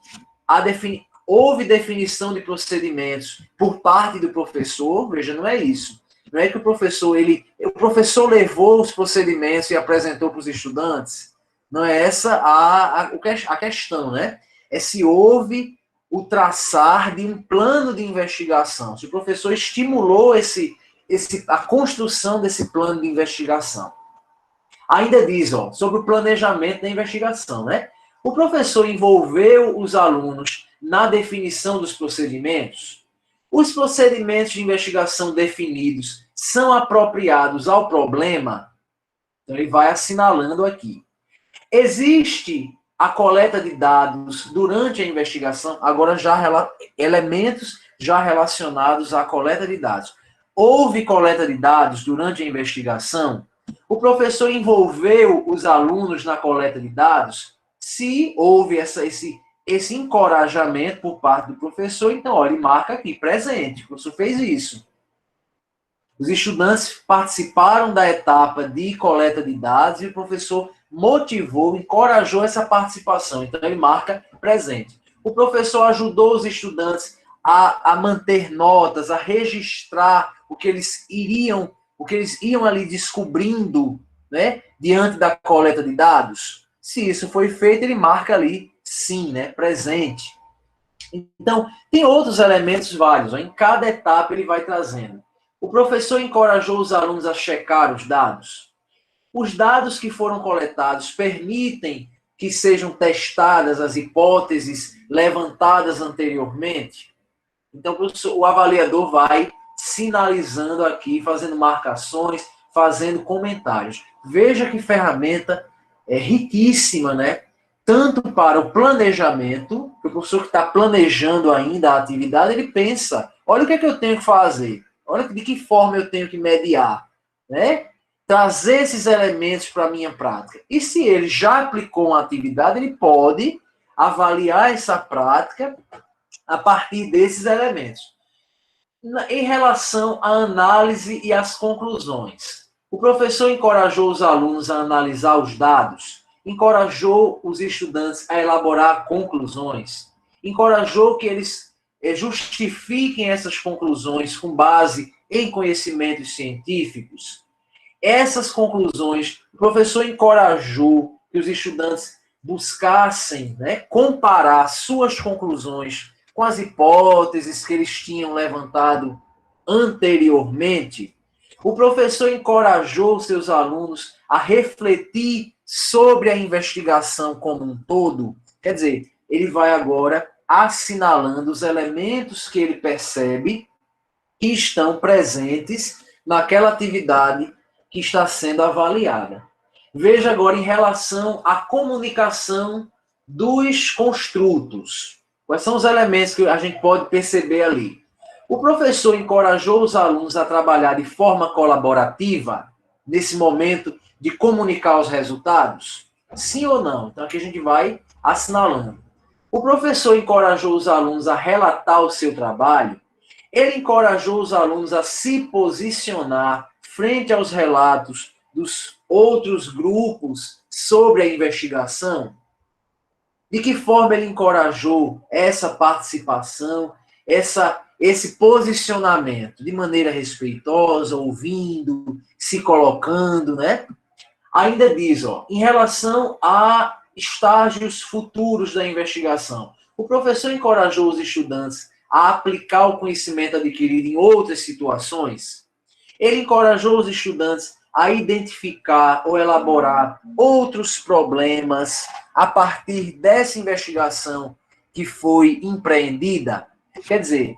S2: houve definição de procedimentos por parte do professor, veja, não é isso. Não é que o professor levou os procedimentos e apresentou para os estudantes. Não é essa a questão, né? É se houve o traçar de um plano de investigação, se o professor estimulou a construção desse plano de investigação. Ainda diz, ó, sobre o planejamento da investigação, né? O professor envolveu os alunos na definição dos procedimentos. Os procedimentos de investigação definidos são apropriados ao problema? Então, ele vai assinalando aqui. Existe a coleta de dados durante a investigação, agora elementos já relacionados à coleta de dados. Houve coleta de dados durante a investigação? O professor envolveu os alunos na coleta de dados? Se houve esse encorajamento por parte do professor, então, olha, ele marca aqui, presente, o professor fez isso. Os estudantes participaram da etapa de coleta de dados e o professor motivou, encorajou essa participação, então ele marca presente. O professor ajudou os estudantes a manter notas, a registrar o que eles iam ali descobrindo, né, diante da coleta de dados. Se isso foi feito, ele marca ali sim, né, presente. Então, tem outros elementos vários, ó, em cada etapa ele vai trazendo. O professor encorajou os alunos a checar os dados. Os dados que foram coletados permitem que sejam testadas as hipóteses levantadas anteriormente. Então, o avaliador vai sinalizando aqui, fazendo marcações, fazendo comentários. Veja que ferramenta riquíssima, né? Tanto para o planejamento, que o professor que está planejando ainda a atividade, ele pensa, olha o que é que eu tenho que fazer, olha de que forma eu tenho que mediar, né? Trazer esses elementos para a minha prática. E se ele já aplicou uma atividade, ele pode avaliar essa prática a partir desses elementos. Em relação à análise e às conclusões, o professor encorajou os alunos a analisar os dados, encorajou os estudantes a elaborar conclusões, encorajou que eles justifiquem essas conclusões com base em conhecimentos científicos. Essas conclusões, o professor encorajou que os estudantes buscassem, né, comparar suas conclusões com as hipóteses que eles tinham levantado anteriormente. O professor encorajou seus alunos a refletir sobre a investigação como um todo. Quer dizer, ele vai agora assinalando os elementos que ele percebe que estão presentes naquela atividade que está sendo avaliada. Veja agora em relação à comunicação dos construtos. Quais são os elementos que a gente pode perceber ali? O professor encorajou os alunos a trabalhar de forma colaborativa nesse momento de comunicar os resultados? Sim ou não? Então aqui a gente vai assinalando. O professor encorajou os alunos a relatar o seu trabalho? Ele encorajou os alunos a se posicionar frente aos relatos dos outros grupos sobre a investigação? De que forma ele encorajou essa participação, esse posicionamento? De maneira respeitosa, ouvindo, se colocando, né? Ainda diz, em relação a estágios futuros da investigação, o professor encorajou os estudantes a aplicar o conhecimento adquirido em outras situações? Ele encorajou os estudantes a identificar ou elaborar outros problemas a partir dessa investigação que foi empreendida? Quer dizer,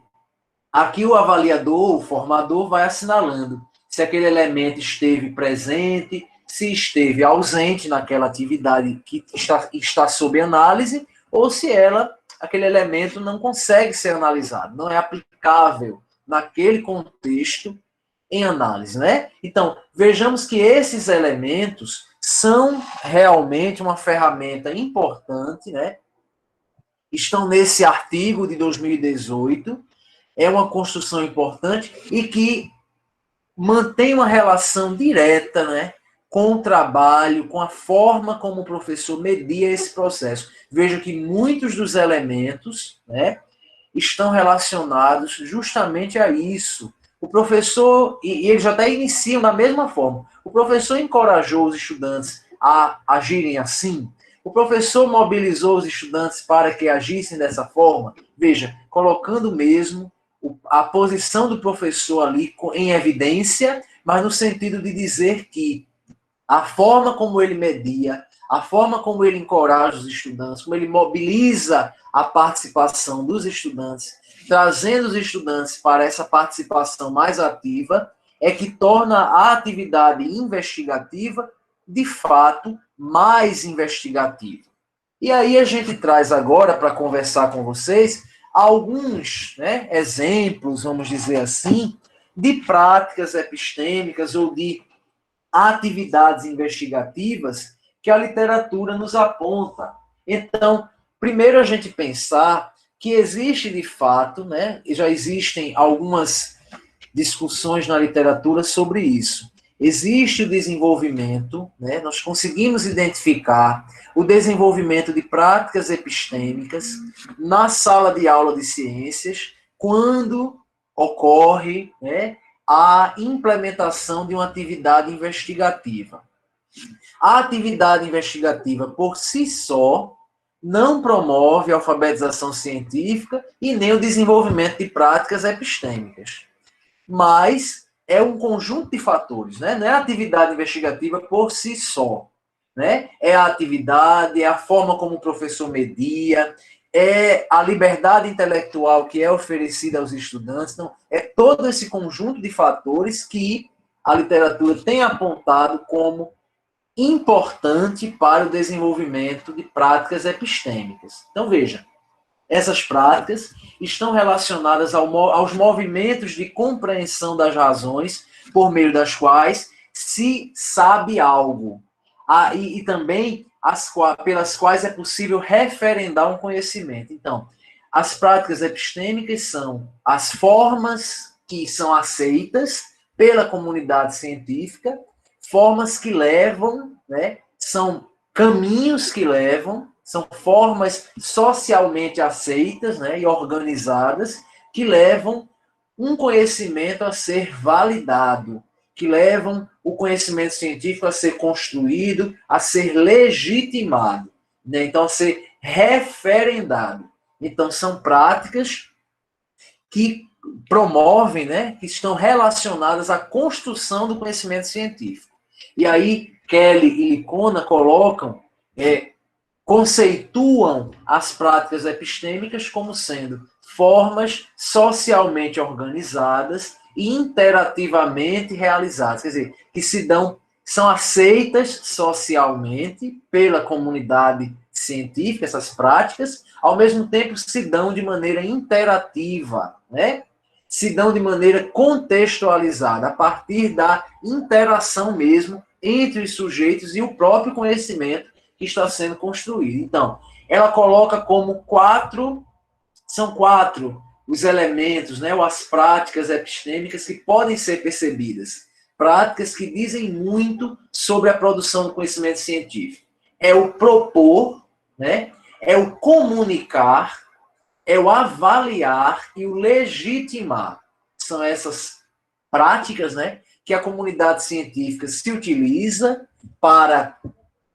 S2: aqui o avaliador, o formador, vai assinalando se aquele elemento esteve presente, se esteve ausente naquela atividade que está sob análise, ou se aquele elemento não consegue ser analisado, não é aplicável naquele contexto em análise, né? Então, vejamos que esses elementos são realmente uma ferramenta importante, né? Estão nesse artigo de 2018, é uma construção importante e que mantém uma relação direta, né, com o trabalho, com a forma como o professor media esse processo. Veja que muitos dos elementos, né, estão relacionados justamente a isso. O professor, e eles até iniciam da mesma forma, o professor encorajou os estudantes a agirem assim, o professor mobilizou os estudantes para que agissem dessa forma, veja, colocando mesmo a posição do professor ali em evidência, mas no sentido de dizer que a forma como ele media, a forma como ele encoraja os estudantes, como ele mobiliza a participação dos estudantes, trazendo os estudantes para essa participação mais ativa, é que torna a atividade investigativa, de fato, mais investigativa. E aí a gente traz agora, para conversar com vocês, alguns, né, exemplos, vamos dizer assim, de práticas epistêmicas ou de atividades investigativas que a literatura nos aponta. Então, primeiro a gente pensar que existe de fato, né, e já existem algumas discussões na literatura sobre isso. Existe o desenvolvimento, né, nós conseguimos identificar o desenvolvimento de práticas epistêmicas na sala de aula de ciências, quando ocorre, né, a implementação de uma atividade investigativa. A atividade investigativa, por si só, não promove a alfabetização científica e nem o desenvolvimento de práticas epistêmicas. Mas é um conjunto de fatores, né? Não é a atividade investigativa por si só, né? É a atividade, é a forma como o professor media, é a liberdade intelectual que é oferecida aos estudantes. Então, é todo esse conjunto de fatores que a literatura tem apontado como importante para o desenvolvimento de práticas epistêmicas. Então, veja, essas práticas estão relacionadas aos movimentos de compreensão das razões por meio das quais se sabe algo. E também pelas quais é possível referendar um conhecimento. Então, as práticas epistêmicas são as formas que são aceitas pela comunidade científica, formas que levam, né, são caminhos que levam, são formas socialmente aceitas, né, e organizadas, que levam um conhecimento a ser validado, que levam o conhecimento científico a ser construído, a ser legitimado, né? Então, a ser referendado. Então, são práticas que promovem, né, que estão relacionadas à construção do conhecimento científico. E aí, Kelly e Licona colocam conceituam as práticas epistêmicas como sendo formas socialmente organizadas e interativamente realizadas, quer dizer, que são aceitas socialmente pela comunidade científica, essas práticas, ao mesmo tempo se dão de maneira interativa, né? Se dão de maneira contextualizada, a partir da interação mesmo entre os sujeitos e o próprio conhecimento que está sendo construído. Então, ela coloca como são quatro os elementos, né, ou as práticas epistêmicas que podem ser percebidas. Práticas que dizem muito sobre a produção do conhecimento científico. É o propor, né, é o comunicar, é o avaliar e o legitimar. São essas práticas, né, que a comunidade científica se utiliza para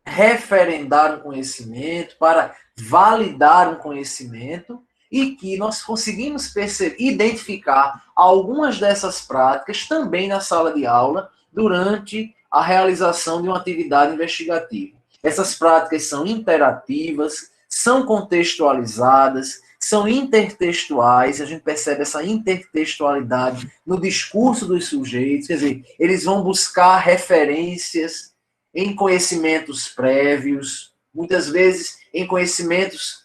S2: referendar um conhecimento, para validar um conhecimento, e que nós conseguimos identificar algumas dessas práticas também na sala de aula durante a realização de uma atividade investigativa. Essas práticas são interativas, são contextualizadas, são intertextuais, a gente percebe essa intertextualidade no discurso dos sujeitos, quer dizer, eles vão buscar referências em conhecimentos prévios, muitas vezes em conhecimentos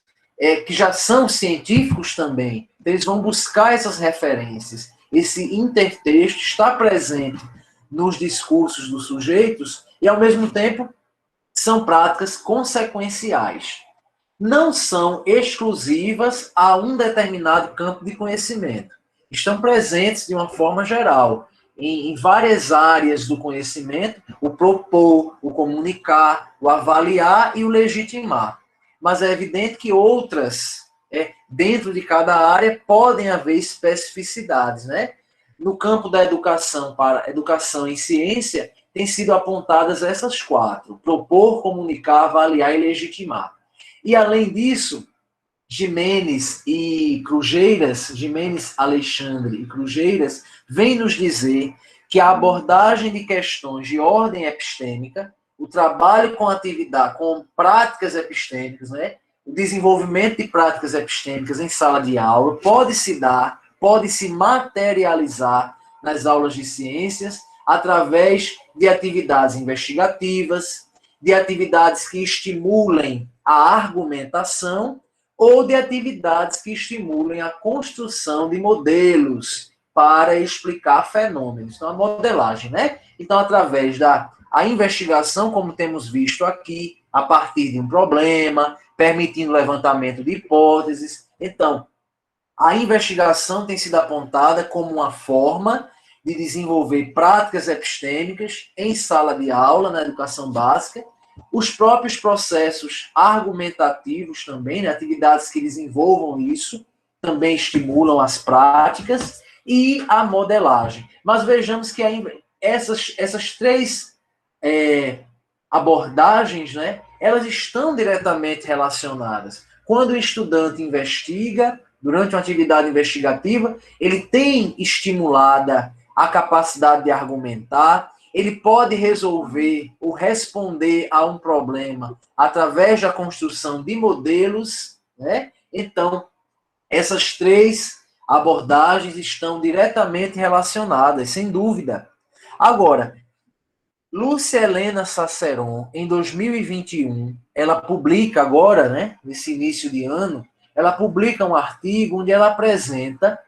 S2: que já são científicos também. Então, eles vão buscar essas referências. Esse intertexto está presente nos discursos dos sujeitos e, ao mesmo tempo, são práticas consequenciais. Não são exclusivas a um determinado campo de conhecimento. Estão presentes de uma forma geral em várias áreas do conhecimento, o propor, o comunicar, o avaliar e o legitimar. Mas é evidente que outras, dentro de cada área, podem haver especificidades, né? No campo da educação, para educação em ciência, têm sido apontadas essas quatro: propor, comunicar, avaliar e legitimar. E, além disso, Jimenez Alexandre e Crujeiras vêm nos dizer que a abordagem de questões de ordem epistêmica, o trabalho com atividade, com práticas epistêmicas, né, o desenvolvimento de práticas epistêmicas em sala de aula pode se materializar nas aulas de ciências através de atividades investigativas, de atividades que estimulem a argumentação ou de atividades que estimulem a construção de modelos para explicar fenômenos. Então, a modelagem, né? Então, através da investigação, como temos visto aqui, a partir de um problema, permitindo o levantamento de hipóteses. Então, a investigação tem sido apontada como uma forma de desenvolver práticas epistêmicas em sala de aula, na educação básica. Os próprios processos argumentativos também, né, atividades que desenvolvam isso, também estimulam as práticas e a modelagem. Mas vejamos que essas três abordagens, né, elas estão diretamente relacionadas. Quando o estudante investiga, durante uma atividade investigativa, ele tem estimulada a capacidade de argumentar, ele pode resolver ou responder a um problema através da construção de modelos, né? Então, essas três abordagens estão diretamente relacionadas, sem dúvida. Agora, Lúcia Helena Saceron, em 2021, ela publica agora, né, nesse início de ano, ela publica um artigo onde ela apresenta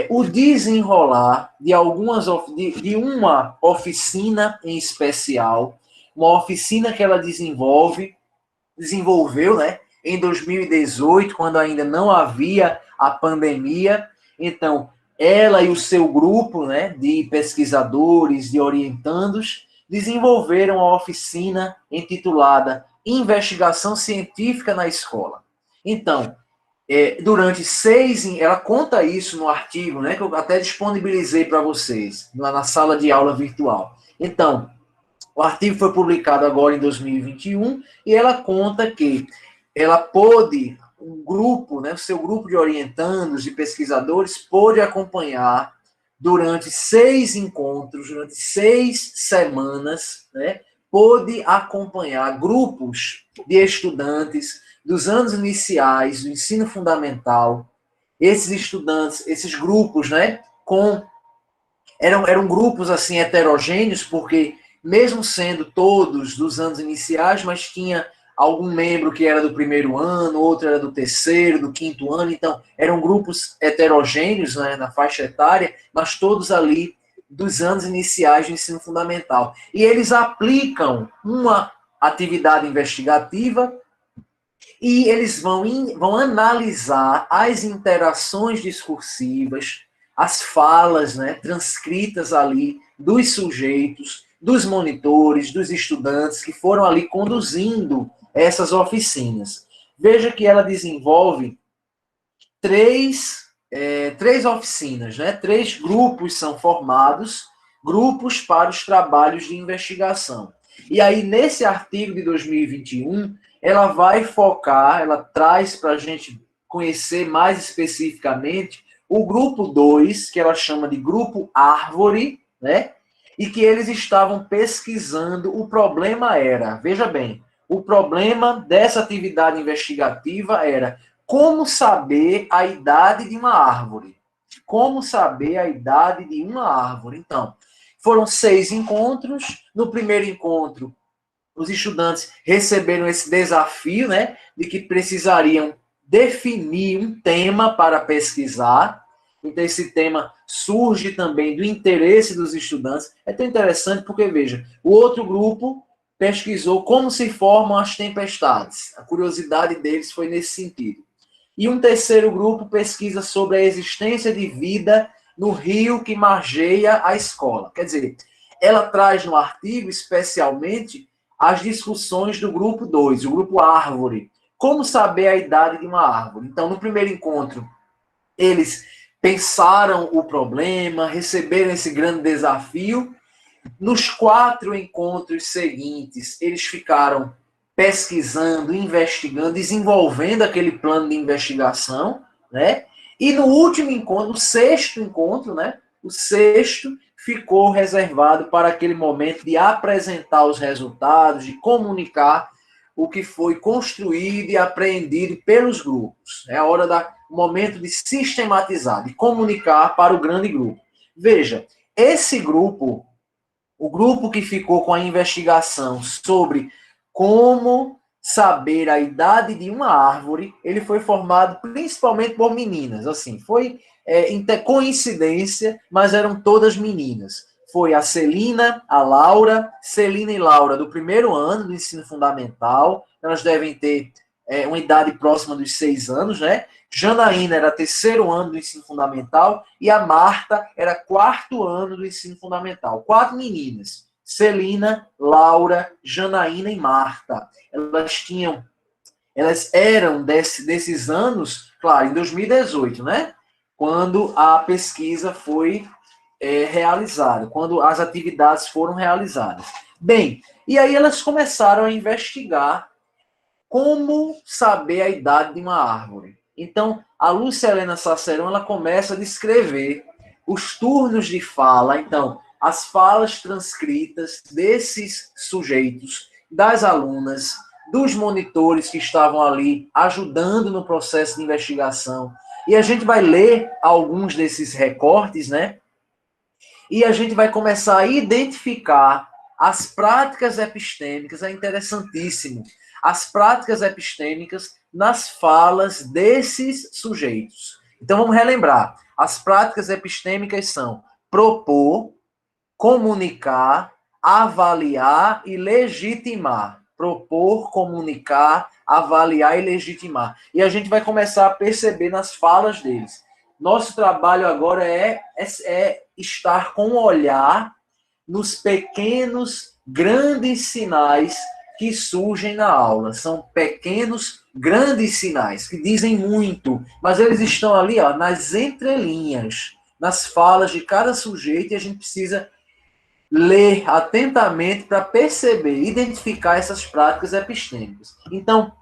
S2: o desenrolar de uma oficina em especial, uma oficina que ela desenvolveu, né, em 2018, quando ainda não havia a pandemia. Então, ela e o seu grupo, né, de pesquisadores, de orientandos, desenvolveram a oficina intitulada Investigação Científica na Escola. Então, durante ela conta isso no artigo, né, que eu até disponibilizei para vocês, na sala de aula virtual. Então, o artigo foi publicado agora em 2021 e ela conta que ela pôde, um grupo, né, o seu grupo de orientandos e pesquisadores pôde acompanhar durante 6 encontros, durante 6 semanas, né, pôde acompanhar grupos de estudantes dos anos iniciais do ensino fundamental. Esses estudantes, esses grupos, né, eram grupos assim heterogêneos, porque mesmo sendo todos dos anos iniciais, mas tinha algum membro que era do primeiro ano, outro era do terceiro, do quinto ano, então eram grupos heterogêneos, né, na faixa etária, mas todos ali dos anos iniciais do ensino fundamental. E eles aplicam uma atividade investigativa e eles vão analisar as interações discursivas, as falas, né, transcritas ali dos sujeitos, dos monitores, dos estudantes que foram ali conduzindo essas oficinas. Veja que ela desenvolve três oficinas, né? 3 grupos são formados, grupos para os trabalhos de investigação. E aí, nesse artigo de 2021, ela vai focar, ela traz para a gente conhecer mais especificamente o grupo 2, que ela chama de grupo árvore, né? E que eles estavam pesquisando, o problema era, veja bem, o problema dessa atividade investigativa era como saber a idade de uma árvore. Como saber a idade de uma árvore. Então, foram 6 encontros. No primeiro encontro, os estudantes receberam esse desafio, né, de que precisariam definir um tema para pesquisar. Então, esse tema surge também do interesse dos estudantes. É tão interessante porque, veja, o outro grupo pesquisou como se formam as tempestades. A curiosidade deles foi nesse sentido. E um terceiro grupo pesquisa sobre a existência de vida no rio que margeia a escola. Quer dizer, ela traz no artigo, especialmente, as discussões do grupo 2, o grupo árvore. Como saber a idade de uma árvore? Então, no primeiro encontro, eles pensaram o problema, receberam esse grande desafio. Nos 4 encontros seguintes, eles ficaram pesquisando, investigando, desenvolvendo aquele plano de investigação, né? E no último encontro, o 6º encontro, né? O 6º ficou reservado para aquele momento de apresentar os resultados, de comunicar o que foi construído e apreendido pelos grupos. É a hora o momento de sistematizar, de comunicar para o grande grupo. Veja, esse grupo, o grupo que ficou com a investigação sobre como saber a idade de uma árvore, ele foi formado principalmente por meninas. Assim, foi coincidência, mas eram todas meninas. Foi a Celina, a Laura, Celina e Laura do primeiro ano do ensino fundamental. Elas devem ter uma idade próxima dos 6 anos, né? Janaína era 3º ano do ensino fundamental e a Marta era 4º ano do ensino fundamental. 4 meninas. Celina, Laura, Janaína e Marta. Elas eram desses anos, claro, em 2018, né? Quando a pesquisa foi realizada, quando as atividades foram realizadas. Bem, e aí elas começaram a investigar como saber a idade de uma árvore. Então, a Lúcia Helena Sacerão, ela começa a descrever os turnos de fala, então, as falas transcritas desses sujeitos, das alunas, dos monitores que estavam ali ajudando no processo de investigação. E a gente vai ler alguns desses recortes, né? E a gente vai começar a identificar as práticas epistêmicas, é interessantíssimo, as práticas epistêmicas nas falas desses sujeitos. Então vamos relembrar, as práticas epistêmicas são propor, comunicar, avaliar e legitimar. Propor, comunicar, avaliar e legitimar. E a gente vai começar a perceber nas falas deles. Nosso trabalho agora é estar com o olhar nos pequenos, grandes sinais que surgem na aula. São pequenos, grandes sinais que dizem muito, mas eles estão ali, ó, nas entrelinhas, nas falas de cada sujeito, e a gente precisa ler atentamente para perceber, identificar essas práticas epistêmicas. Então,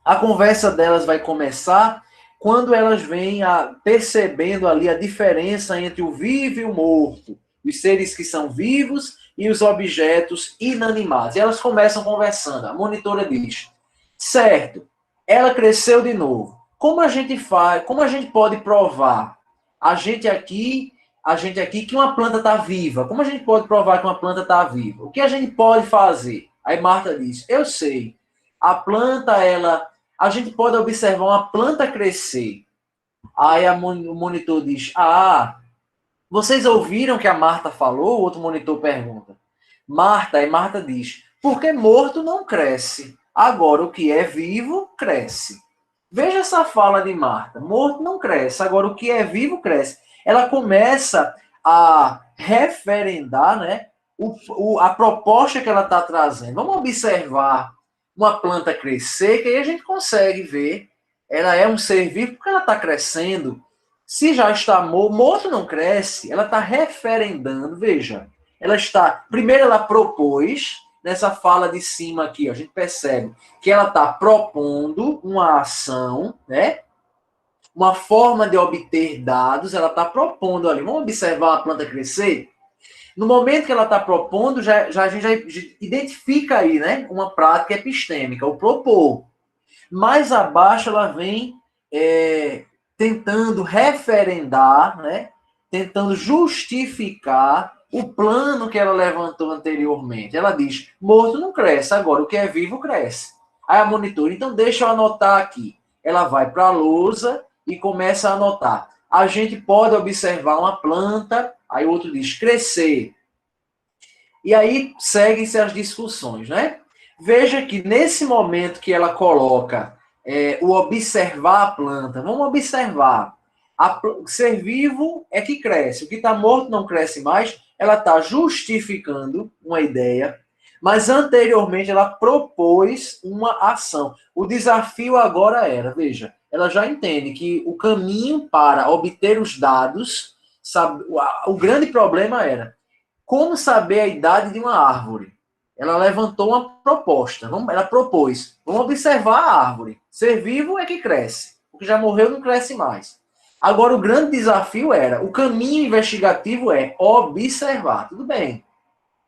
S2: a conversa delas vai começar quando elas vêm percebendo ali a diferença entre o vivo e o morto, os seres que são vivos e os objetos inanimados. E elas começam conversando. A monitora diz: certo, ela cresceu de novo. Como a gente faz? Como a gente pode provar? A gente aqui que uma planta está viva. Como a gente pode provar que uma planta está viva? O que a gente pode fazer? Aí Marta diz: eu sei. A planta, a gente pode observar uma planta crescer. Aí o monitor diz: ah, vocês ouviram que a Marta falou? O outro monitor pergunta. Marta diz: porque morto não cresce. Agora, o que é vivo, cresce. Veja essa fala de Marta. Morto não cresce. Agora, o que é vivo, cresce. Ela começa a referendar, né, a proposta que ela está trazendo. Vamos observar uma planta crescer, que aí a gente consegue ver. Ela é um ser vivo porque ela está crescendo. Se já está morto, não cresce. Ela está referendando. Veja, primeiro ela propôs, nessa fala de cima aqui, a gente percebe que ela está propondo uma ação, né? Uma forma de obter dados, ela está propondo ali. Vamos observar a planta crescer? No momento que ela está propondo, a gente já identifica aí, né? Uma prática epistêmica, o propor. Mais abaixo ela vem tentando referendar, né? Tentando justificar o plano que ela levantou anteriormente. Ela diz: morto não cresce, agora o que é vivo cresce. Aí a monitora: então deixa eu anotar aqui. Ela vai para a lousa e começa a anotar. A gente pode observar uma planta, aí o outro diz crescer. E aí seguem-se as discussões, né? Veja que nesse momento que ela coloca o observar a planta, vamos observar. Ser vivo é que cresce. O que está morto não cresce mais. Ela está justificando uma ideia, mas anteriormente ela propôs uma ação. O desafio agora era, veja, ela já entende que o caminho para obter os dados, sabe, o grande problema era como saber a idade de uma árvore. Ela levantou uma proposta. Ela propôs: vamos observar a árvore. Ser vivo é que cresce. O que já morreu não cresce mais. Agora, o grande desafio era, o caminho investigativo é observar. Tudo bem.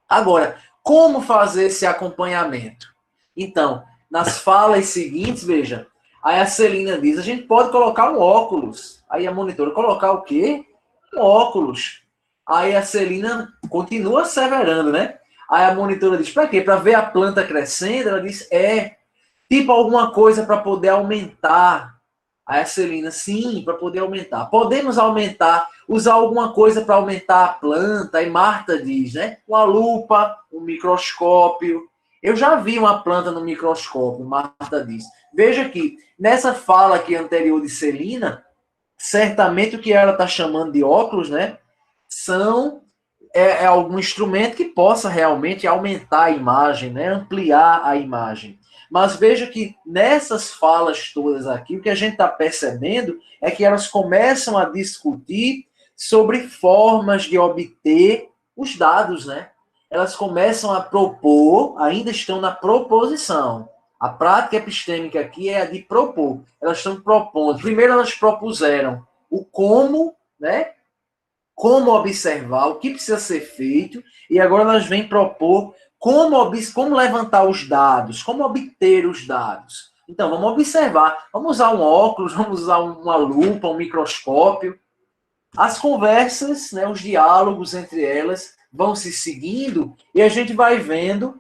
S2: Agora, como fazer esse acompanhamento? Então, nas falas seguintes, veja, aí a Celina diz: a gente pode colocar um óculos. Aí a monitora: colocar o quê? Um óculos. Aí a Celina continua asseverando, né? Aí a monitora diz: para quê? Para ver a planta crescendo? Ela diz: tipo alguma coisa para poder aumentar. Aí a Celina: sim, para poder aumentar. Podemos aumentar, usar alguma coisa para aumentar a planta. Aí Marta diz, né? Uma lupa, um microscópio. Eu já vi uma planta no microscópio, Marta diz. Veja que nessa fala aqui anterior de Celina, certamente o que ela está chamando de óculos, né? É algum instrumento que possa realmente aumentar a imagem, né? Ampliar a imagem. Mas veja que nessas falas todas aqui, o que a gente está percebendo é que elas começam a discutir sobre formas de obter os dados, né? Elas começam a propor, ainda estão na proposição. A prática epistêmica aqui é a de propor. Elas estão propondo. Primeiro elas propuseram o como, né? Como observar, o que precisa ser feito, e agora elas vêm propor como levantar os dados, como obter os dados. Então, vamos observar, vamos usar um óculos, vamos usar uma lupa, um microscópio. As conversas, né, os diálogos entre elas vão se seguindo e a gente vai vendo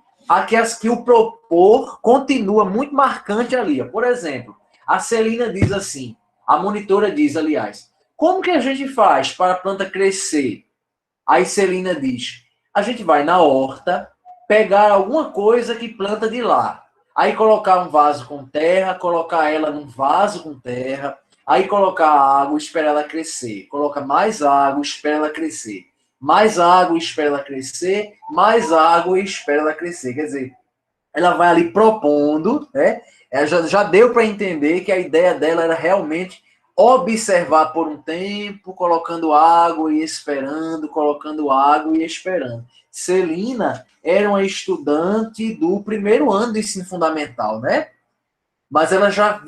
S2: que o propor continua muito marcante ali. Por exemplo, a Celina diz assim, a monitora diz, aliás: como que a gente faz para a planta crescer? Aí Celina diz: a gente vai na horta, pegar alguma coisa que planta de lá. Aí colocar um vaso com terra, colocar ela num vaso com terra, aí colocar água, esperar ela crescer. Coloca mais água, espera ela crescer. Mais água, espera ela crescer. Mais água e espera ela crescer. Quer dizer, ela vai ali propondo, né? Ela já deu para entender que a ideia dela era realmente observar por um tempo, colocando água e esperando, colocando água e esperando. Celina era uma estudante do primeiro ano do ensino fundamental, né? Mas ela já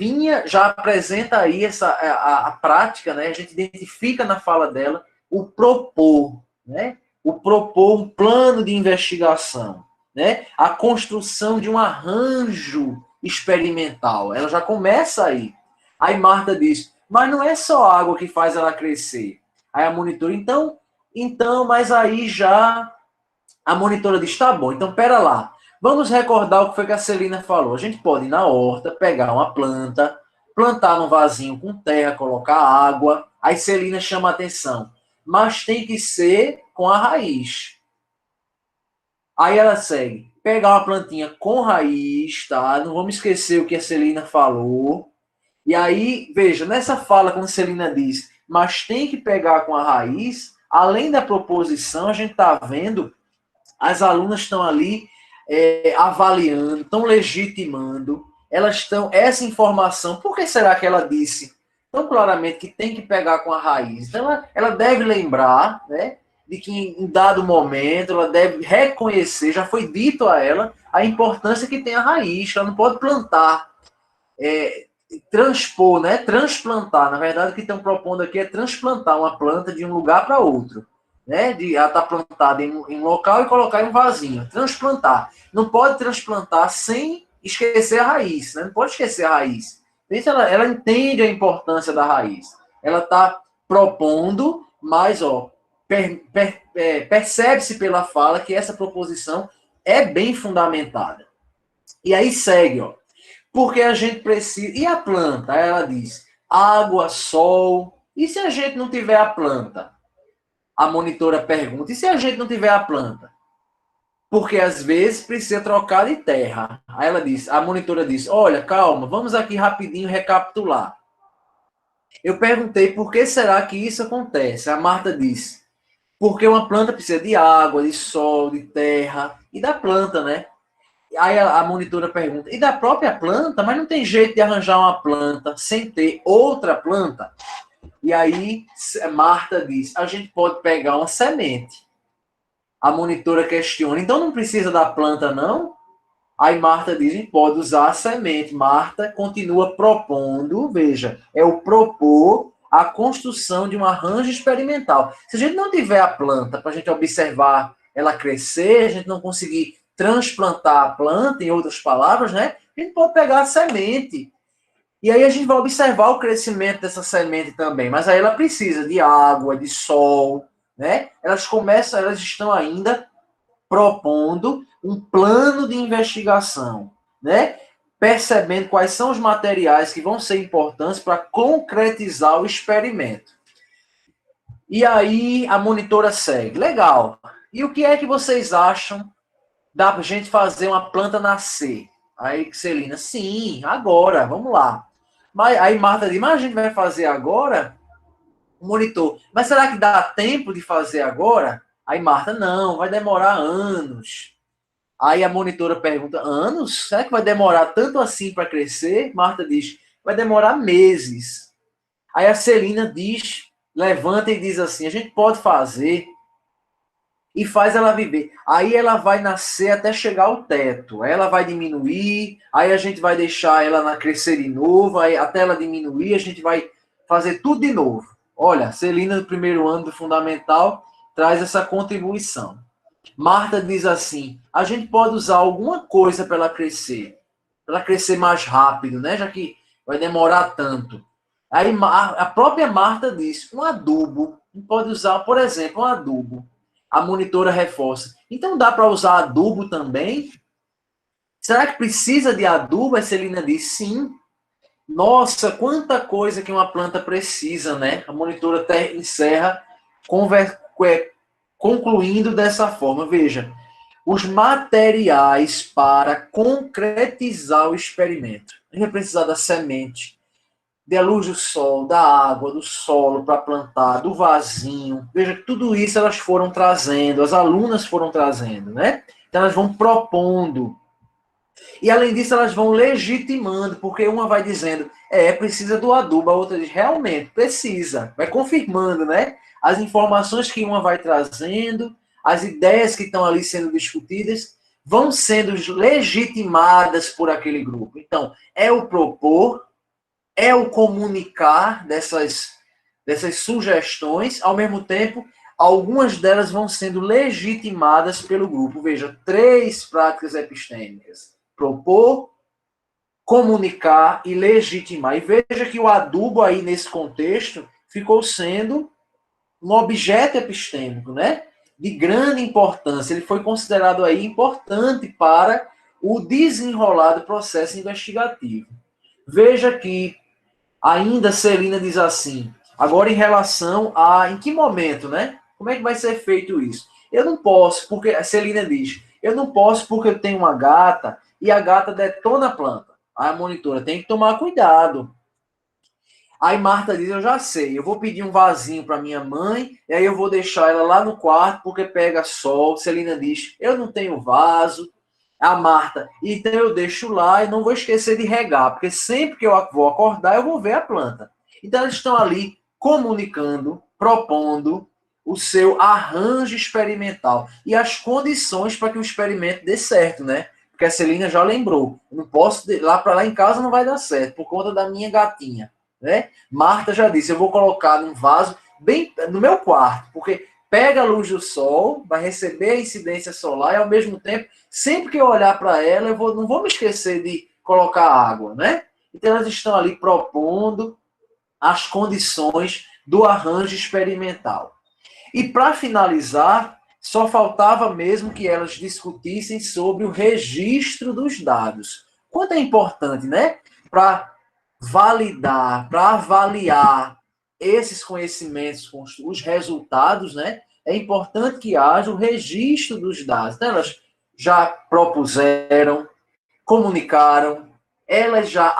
S2: apresenta aí a prática, né? A gente identifica na fala dela o propor, né? o propor um plano de investigação, né? A construção de um arranjo experimental. Ela já começa aí. Aí Marta diz, mas não é só a água que faz ela crescer. Aí a monitora, então, mas aí já a monitora diz, tá bom, então pera lá. Vamos recordar o que foi que a Celina falou. A gente pode ir na horta, pegar uma planta, plantar num vasinho com terra, colocar água. Aí Celina chama a atenção. Mas tem que ser com a raiz. Aí ela segue. Pegar uma plantinha com raiz, tá? Não vamos esquecer o que a Celina falou. E aí, veja, nessa fala, quando a Celina diz, mas tem que pegar com a raiz, além da proposição, a gente está vendo, as alunas estão ali avaliando, estão legitimando, elas estão, essa informação, por que será que ela disse tão claramente que tem que pegar com a raiz? Então, ela deve lembrar, né, de que em dado momento, ela deve reconhecer, já foi dito a ela, a importância que tem a raiz, ela não pode plantar, transpor, né? Transplantar. Na verdade, o que estão propondo aqui é transplantar uma planta de um lugar para outro. Né? Ela está plantada em um local e colocar em um vasinho. Transplantar. Não pode transplantar sem esquecer a raiz. Né? Não pode esquecer a raiz. Ela entende a importância da raiz. Ela está propondo, mas percebe-se pela fala que essa proposição é bem fundamentada. E aí segue, ó. Porque a gente precisa. E a planta? Aí ela diz: água, sol. E se a gente não tiver a planta? A monitora pergunta: e se a gente não tiver a planta? Porque às vezes precisa trocar de terra. Aí ela diz: a monitora diz: olha, calma, vamos aqui rapidinho recapitular. Eu perguntei por que será que isso acontece. A Marta diz: porque uma planta precisa de água, de sol, de terra e da planta, né? Aí a monitora pergunta, e da própria planta? Mas não tem jeito de arranjar uma planta sem ter outra planta? E aí Marta diz, a gente pode pegar uma semente. A monitora questiona, então não precisa da planta, não? Aí Marta diz, a gente pode usar a semente. Marta continua propondo, veja, é o propor a construção de um arranjo experimental. Se a gente não tiver a planta para a gente observar ela crescer, a gente não conseguir transplantar a planta, em outras palavras, né? A gente pode pegar a semente. E aí a gente vai observar o crescimento dessa semente também. Mas aí ela precisa de água, de sol, né? Elas estão ainda propondo um plano de investigação, né? Percebendo quais são os materiais que vão ser importantes para concretizar o experimento. E aí a monitora segue. Legal. E o que é que vocês acham da gente fazer uma planta nascer? Aí Celina, sim, agora, vamos lá. Mas, aí Marta diz, mas a gente vai fazer agora? O monitor, mas será que dá tempo de fazer agora? Aí Marta, não, vai demorar anos. Aí a monitora pergunta, anos? Será que vai demorar tanto assim para crescer? Marta diz, vai demorar meses. Aí a Celina diz, levanta e diz assim, a gente pode fazer e faz ela viver. Aí ela vai nascer até chegar ao teto. Aí ela vai diminuir, aí a gente vai deixar ela crescer de novo, aí até ela diminuir, a gente vai fazer tudo de novo. Olha, Celina, no primeiro ano do Fundamental, traz essa contribuição. Marta diz assim, a gente pode usar alguma coisa para ela crescer mais rápido, né? Já que vai demorar tanto. Aí a própria Marta diz, um adubo. A gente pode usar, por exemplo, um adubo. A monitora reforça. Então dá para usar adubo também? Será que precisa de adubo? A Celina diz sim. Nossa, quanta coisa que uma planta precisa, né? A monitora até encerra concluindo dessa forma. Veja, os materiais para concretizar o experimento. A gente vai precisar da semente, da luz do sol, da água, do solo para plantar, do vasinho. Veja que tudo isso elas foram trazendo, as alunas foram trazendo, né? Então elas vão propondo. E além disso, elas vão legitimando, porque uma vai dizendo, precisa do adubo, a outra diz, realmente, precisa. Vai confirmando, né? As informações que uma vai trazendo, as ideias que estão ali sendo discutidas, vão sendo legitimadas por aquele grupo. Então, é o propor, é o comunicar dessas sugestões, ao mesmo tempo, algumas delas vão sendo legitimadas pelo grupo. Veja, 3 práticas epistêmicas: propor, comunicar e legitimar. E veja que o adubo aí, nesse contexto, ficou sendo um objeto epistêmico, né? De grande importância. Ele foi considerado aí importante para o desenrolar do processo investigativo. Veja que ainda Celina diz assim, agora em relação a em que momento, né? Como é que vai ser feito isso? Eu não posso, porque Celina diz, eu não posso porque eu tenho uma gata e a gata detona a planta. Aí a monitora tem que tomar cuidado. Aí Marta diz, eu já sei, eu vou pedir um vasinho para minha mãe, e aí eu vou deixar ela lá no quarto porque pega sol. Celina diz, eu não tenho vaso. A Marta, então eu deixo lá e não vou esquecer de regar, porque sempre que eu vou acordar, eu vou ver a planta. Então eles estão ali comunicando, propondo o seu arranjo experimental e as condições para que o experimento dê certo, né? Porque a Celina já lembrou, eu não posso, lá em casa não vai dar certo, por conta da minha gatinha, né? Marta já disse, eu vou colocar num vaso bem no meu quarto, porque pega a luz do sol, vai receber a incidência solar e ao mesmo tempo, sempre que eu olhar para ela, não vou me esquecer de colocar água, né? Então elas estão ali propondo as condições do arranjo experimental. E para finalizar, só faltava mesmo que elas discutissem sobre o registro dos dados. Quanto é importante, né? Para validar, para avaliar esses conhecimentos, os resultados, né? É importante que haja o registro dos dados. Então, elas já propuseram, comunicaram, elas já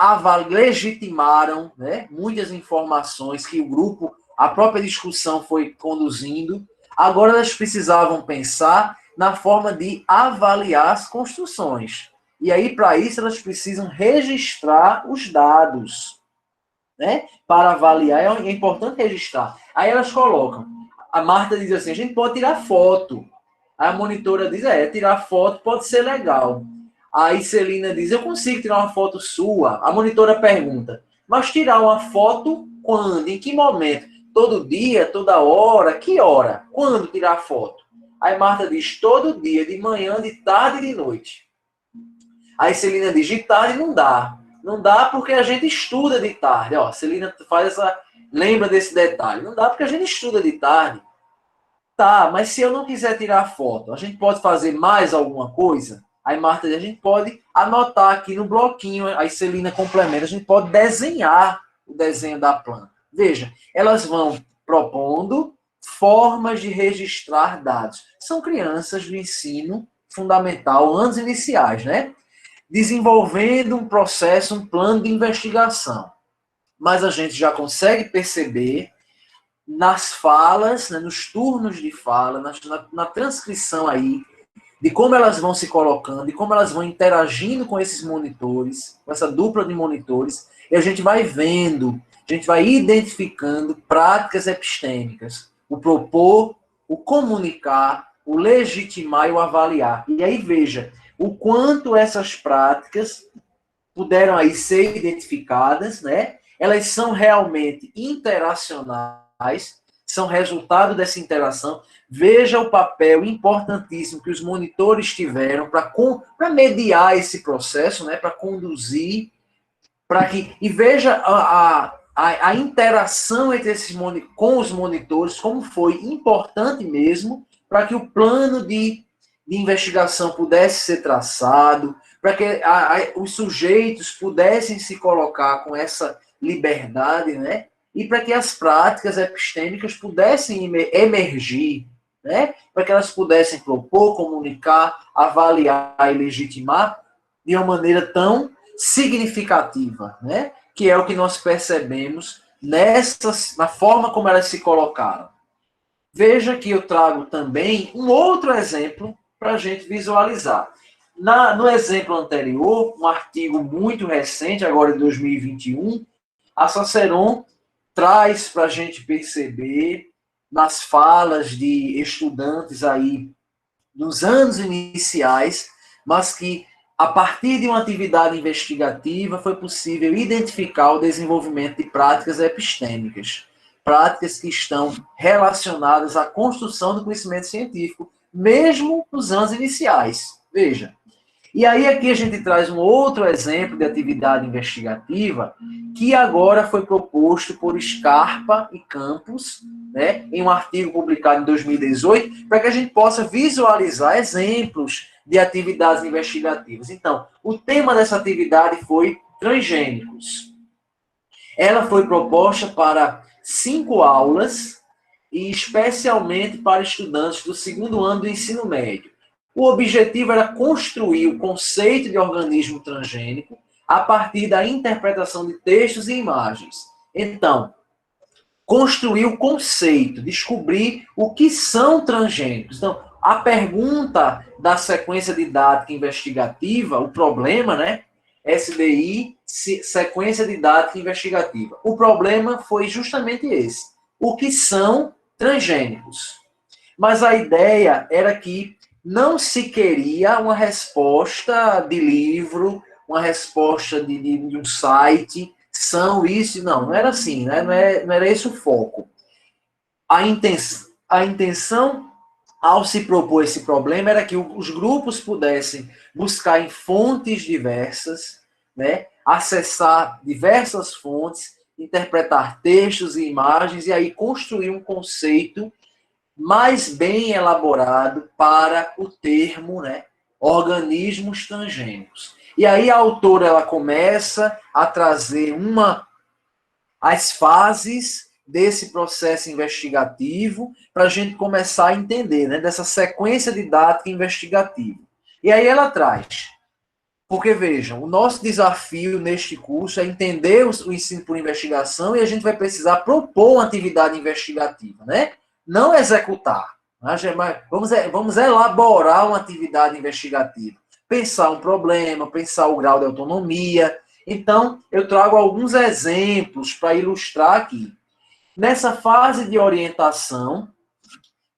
S2: legitimaram, né? Muitas informações que o grupo, a própria discussão foi conduzindo. Agora elas precisavam pensar na forma de avaliar as construções. E aí, para isso, elas precisam registrar os dados, né? Para avaliar, é importante registrar. Aí elas colocam. A Marta diz assim, a gente pode tirar foto. Aí a monitora diz, tirar foto pode ser legal. Aí Celina diz, eu consigo tirar uma foto sua. A monitora pergunta, mas tirar uma foto quando? Em que momento? Todo dia? Toda hora? Que hora? Quando tirar foto? Aí Marta diz, todo dia, de manhã, de tarde e de noite. Aí Celina diz, de tarde não dá. Não dá porque a gente estuda de tarde. Ó, Celina lembra desse detalhe. Não dá porque a gente estuda de tarde. Tá, mas se eu não quiser tirar foto, a gente pode fazer mais alguma coisa? Aí Marta diz, a gente pode anotar aqui no bloquinho, aí Celina complementa, a gente pode desenhar o desenho da planta. Veja, elas vão propondo formas de registrar dados. São crianças do ensino fundamental, anos iniciais, né? Desenvolvendo um processo, um plano de investigação. Mas a gente já consegue perceber nas falas, né, nos turnos de fala, na transcrição aí, de como elas vão se colocando, de como elas vão interagindo com esses monitores, com essa dupla de monitores, e a gente vai vendo, a gente vai identificando práticas epistêmicas, o propor, o comunicar, o legitimar e o avaliar. E aí veja o quanto essas práticas puderam aí ser identificadas, né? Elas são realmente interacionais, são resultado dessa interação. Veja o papel importantíssimo que os monitores tiveram para mediar esse processo, né? Para conduzir, e veja a interação entre com os monitores, como foi importante mesmo para que o plano de investigação pudesse ser traçado, para que os sujeitos pudessem se colocar com essa liberdade, né? E para que as práticas epistêmicas pudessem emergir, né? Para que elas pudessem propor, comunicar, avaliar e legitimar de uma maneira tão significativa, né? Que é o que nós percebemos na forma como elas se colocaram. Veja que eu trago também um outro exemplo para a gente visualizar. No exemplo anterior, um artigo muito recente, agora de 2021, a Saceron traz para a gente perceber nas falas de estudantes aí nos anos iniciais, mas que a partir de uma atividade investigativa foi possível identificar o desenvolvimento de práticas epistêmicas. práticas que estão relacionadas à construção do conhecimento científico, mesmo nos anos iniciais. Veja. E aí aqui a gente traz um outro exemplo de atividade investigativa que agora foi proposto por Scarpa e Campos, né, em um artigo publicado em 2018, para que a gente possa visualizar exemplos de atividades investigativas. Então, o tema dessa atividade foi transgênicos. Ela foi proposta para 5 aulas e especialmente para estudantes do segundo ano do ensino médio. O objetivo era construir o conceito de organismo transgênico a partir da interpretação de textos e imagens. Então, construir o conceito, descobrir o que são transgênicos. Então, a pergunta da sequência didática investigativa, o problema, né? SDI, sequência didática investigativa. O problema foi justamente esse. O que são transgênicos? Mas a ideia era que não se queria uma resposta de livro, uma resposta de um site, são isso, não era assim, né? Não era esse o foco. A intenção, ao se propor esse problema, era que os grupos pudessem buscar em fontes diversas, né? Acessar diversas fontes, interpretar textos e imagens, e aí construir um conceito mais bem elaborado para o termo, né, organismos transgênicos. E aí a autora ela começa a trazer as fases desse processo investigativo para a gente começar a entender, né, dessa sequência didática investigativa. E aí ela traz, porque vejam, o nosso desafio neste curso é entender o ensino por investigação e a gente vai precisar propor uma atividade investigativa, né? Não executar. Vamos elaborar uma atividade investigativa. Pensar um problema, pensar o grau de autonomia. Então, eu trago alguns exemplos para ilustrar aqui. Nessa fase de orientação,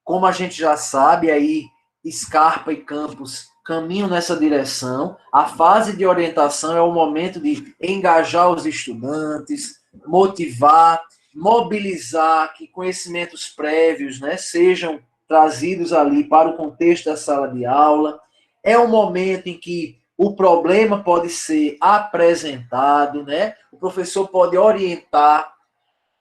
S2: como a gente já sabe, aí Scarpa e Campos caminham nessa direção. A fase de orientação é o momento de engajar os estudantes, motivar, mobilizar, que conhecimentos prévios, né, sejam trazidos ali para o contexto da sala de aula. É o momento em que o problema pode ser apresentado, né? O professor pode orientar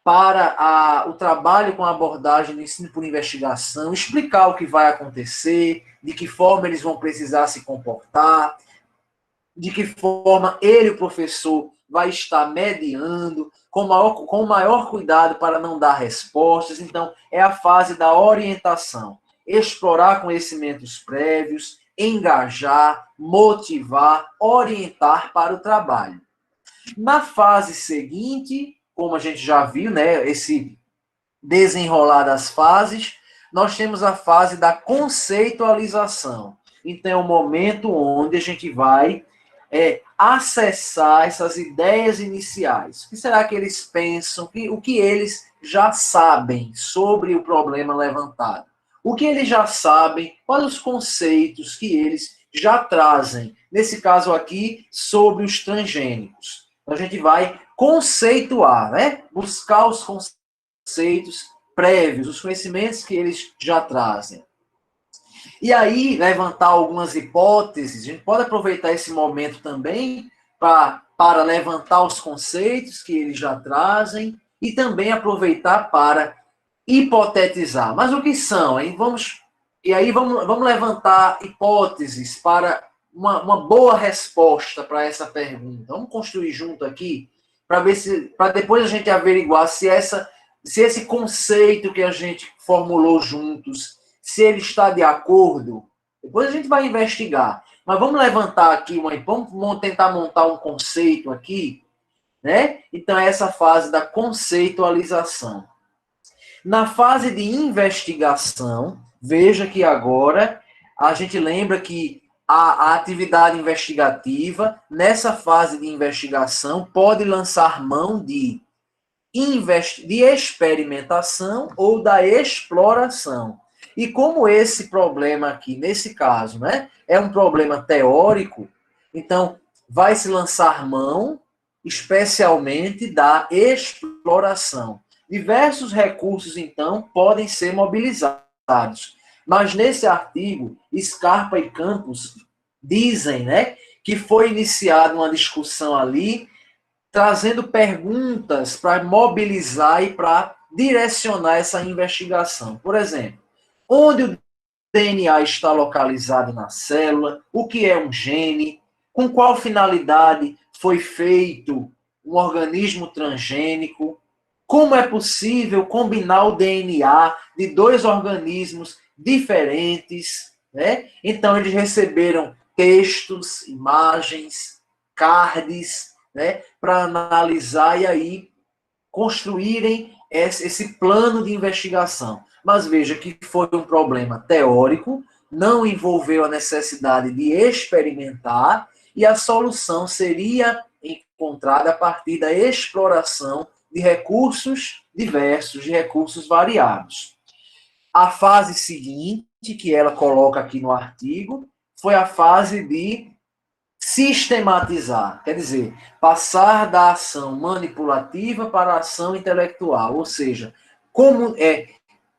S2: para o trabalho com a abordagem do ensino por investigação, explicar o que vai acontecer, de que forma eles vão precisar se comportar, de que forma ele, o professor, vai estar mediando, com o maior cuidado para não dar respostas. Então, é a fase da orientação. Explorar conhecimentos prévios, engajar, motivar, orientar para o trabalho. Na fase seguinte, como a gente já viu, né, esse desenrolar das fases, nós temos a fase da conceitualização. Então, é o momento onde a gente vai acessar essas ideias iniciais. O que será que eles pensam? O que eles já sabem sobre o problema levantado? O que eles já sabem? Quais os conceitos que eles já trazem? Nesse caso aqui, sobre os transgênicos. A gente vai conceituar, né? Buscar os conceitos prévios, os conhecimentos que eles já trazem. E aí, levantar algumas hipóteses. A gente pode aproveitar esse momento também para levantar os conceitos que eles já trazem e também aproveitar para hipotetizar. Mas o que são? Vamos levantar hipóteses para uma boa resposta para essa pergunta. Vamos construir junto aqui para depois a gente averiguar se esse conceito que a gente formulou juntos, se ele está de acordo. Depois a gente vai investigar. Mas vamos levantar aqui, vamos tentar montar um conceito aqui, né? Então, é essa fase da conceitualização. Na fase de investigação, veja que agora a gente lembra que a atividade investigativa, nessa fase de investigação, pode lançar mão de experimentação ou da exploração. E como esse problema aqui, nesse caso, né, é um problema teórico, então vai se lançar mão especialmente da exploração. Diversos recursos, então, podem ser mobilizados. Mas nesse artigo, Scarpa e Campos dizem, né, que foi iniciada uma discussão ali, trazendo perguntas para mobilizar e para direcionar essa investigação. Por exemplo, onde o DNA está localizado na célula, o que é um gene, com qual finalidade foi feito um organismo transgênico, como é possível combinar o DNA de dois organismos diferentes, né? Então, eles receberam textos, imagens, cards, né, para analisar e aí construírem esse plano de investigação. Mas veja que foi um problema teórico, não envolveu a necessidade de experimentar, e a solução seria encontrada a partir da exploração de recursos diversos, de recursos variados. A fase seguinte, que ela coloca aqui no artigo, foi a fase de sistematizar, quer dizer, passar da ação manipulativa para a ação intelectual, ou seja, como é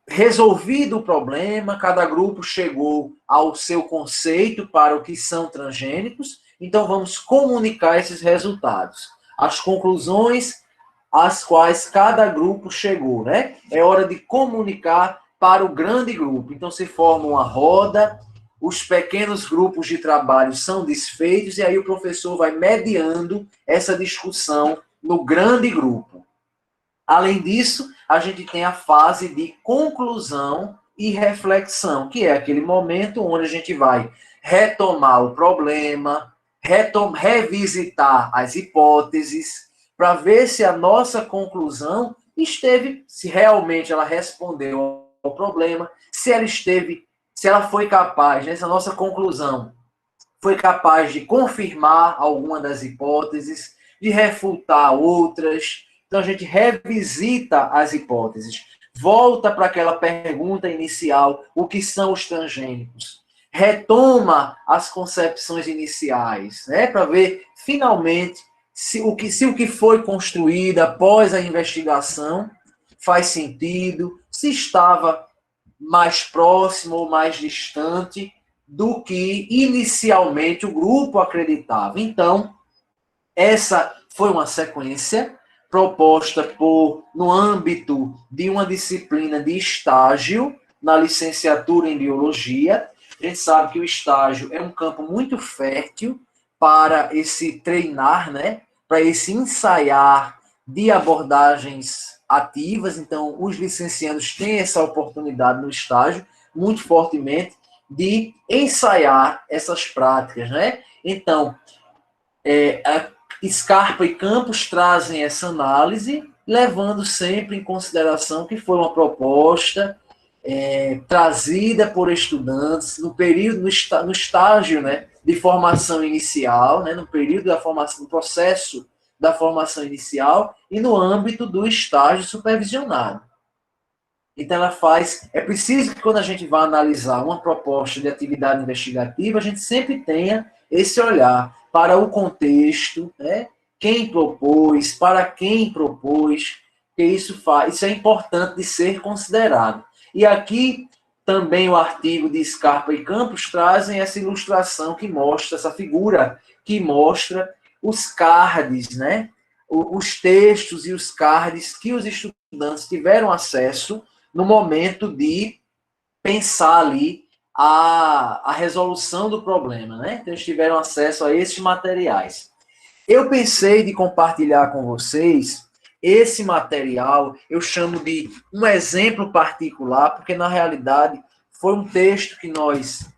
S2: resolvido o problema, cada grupo chegou ao seu conceito para o que são transgênicos, então vamos comunicar esses resultados, as conclusões às quais cada grupo chegou, né? É hora de comunicar para o grande grupo. Então se forma uma roda, os pequenos grupos de trabalho são desfeitos e aí o professor vai mediando essa discussão no grande grupo. Além disso, a gente tem a fase de conclusão e reflexão, que é aquele momento onde a gente vai retomar o problema, revisitar as hipóteses, para ver se a nossa conclusão esteve, se realmente ela respondeu ao problema, se ela esteve, se ela foi capaz, nessa nossa conclusão, foi capaz de confirmar alguma das hipóteses, de refutar outras. Então a gente revisita as hipóteses, volta para aquela pergunta inicial, o que são os transgênicos? Retoma as concepções iniciais, né, para ver finalmente se o que foi construído após a investigação faz sentido, se estava mais próximo ou mais distante do que inicialmente o grupo acreditava. Então, essa foi uma sequência proposta no âmbito de uma disciplina de estágio na licenciatura em biologia. A gente sabe que o estágio é um campo muito fértil para esse treinar, né? Para esse ensaiar de abordagens ativas. Então, os licenciados têm essa oportunidade no estágio, muito fortemente, de ensaiar essas práticas, né? Então, Scarpa e Campos trazem essa análise, levando sempre em consideração que foi uma proposta trazida por estudantes no período, no estágio, né, de formação inicial, né, no período da formação, no processo da formação inicial e no âmbito do estágio supervisionado. Então, é preciso que quando a gente vai analisar uma proposta de atividade investigativa, a gente sempre tenha esse olhar para o contexto, né? Quem propôs, para quem propôs, que isso é importante de ser considerado. E aqui também o artigo de Scarpa e Campos trazem essa ilustração que mostra, essa figura que mostra os cards, né? Os textos e os cards que os estudantes tiveram acesso no momento de pensar ali a resolução do problema, né? Então, eles tiveram acesso a esses materiais. Eu pensei de compartilhar com vocês esse material, eu chamo de um exemplo particular, porque, na realidade, foi um texto que nós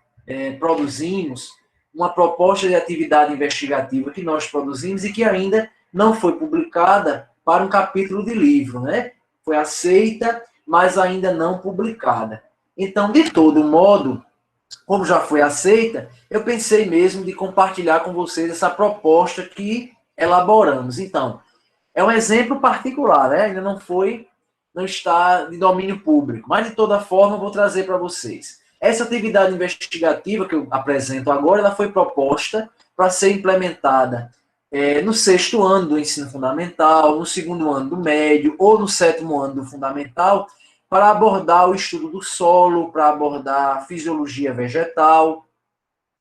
S2: produzimos, uma proposta de atividade investigativa que nós produzimos e que ainda não foi publicada para um capítulo de livro, né? Foi aceita, mas ainda não publicada. Então, de todo modo, como já foi aceita, eu pensei mesmo de compartilhar com vocês essa proposta que elaboramos. Então, é um exemplo particular, né? Ainda não está de domínio público, mas de toda forma eu vou trazer para vocês. Essa atividade investigativa que eu apresento agora, ela foi proposta para ser implementada no 6º ano do ensino fundamental, no 2º ano do médio ou no 7º ano do fundamental, para abordar o estudo do solo, para abordar a fisiologia vegetal.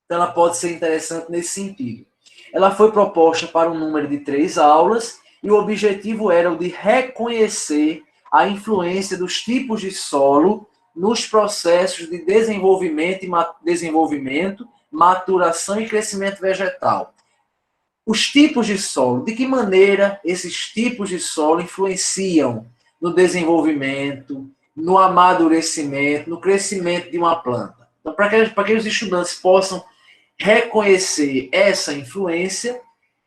S2: Então, ela pode ser interessante nesse sentido. Ela foi proposta para um número de 3 aulas e o objetivo era o de reconhecer a influência dos tipos de solo nos processos de desenvolvimento, maturação e crescimento vegetal. Os tipos de solo, de que maneira esses tipos de solo influenciam no desenvolvimento, no amadurecimento, no crescimento de uma planta. Então, para que os estudantes possam reconhecer essa influência,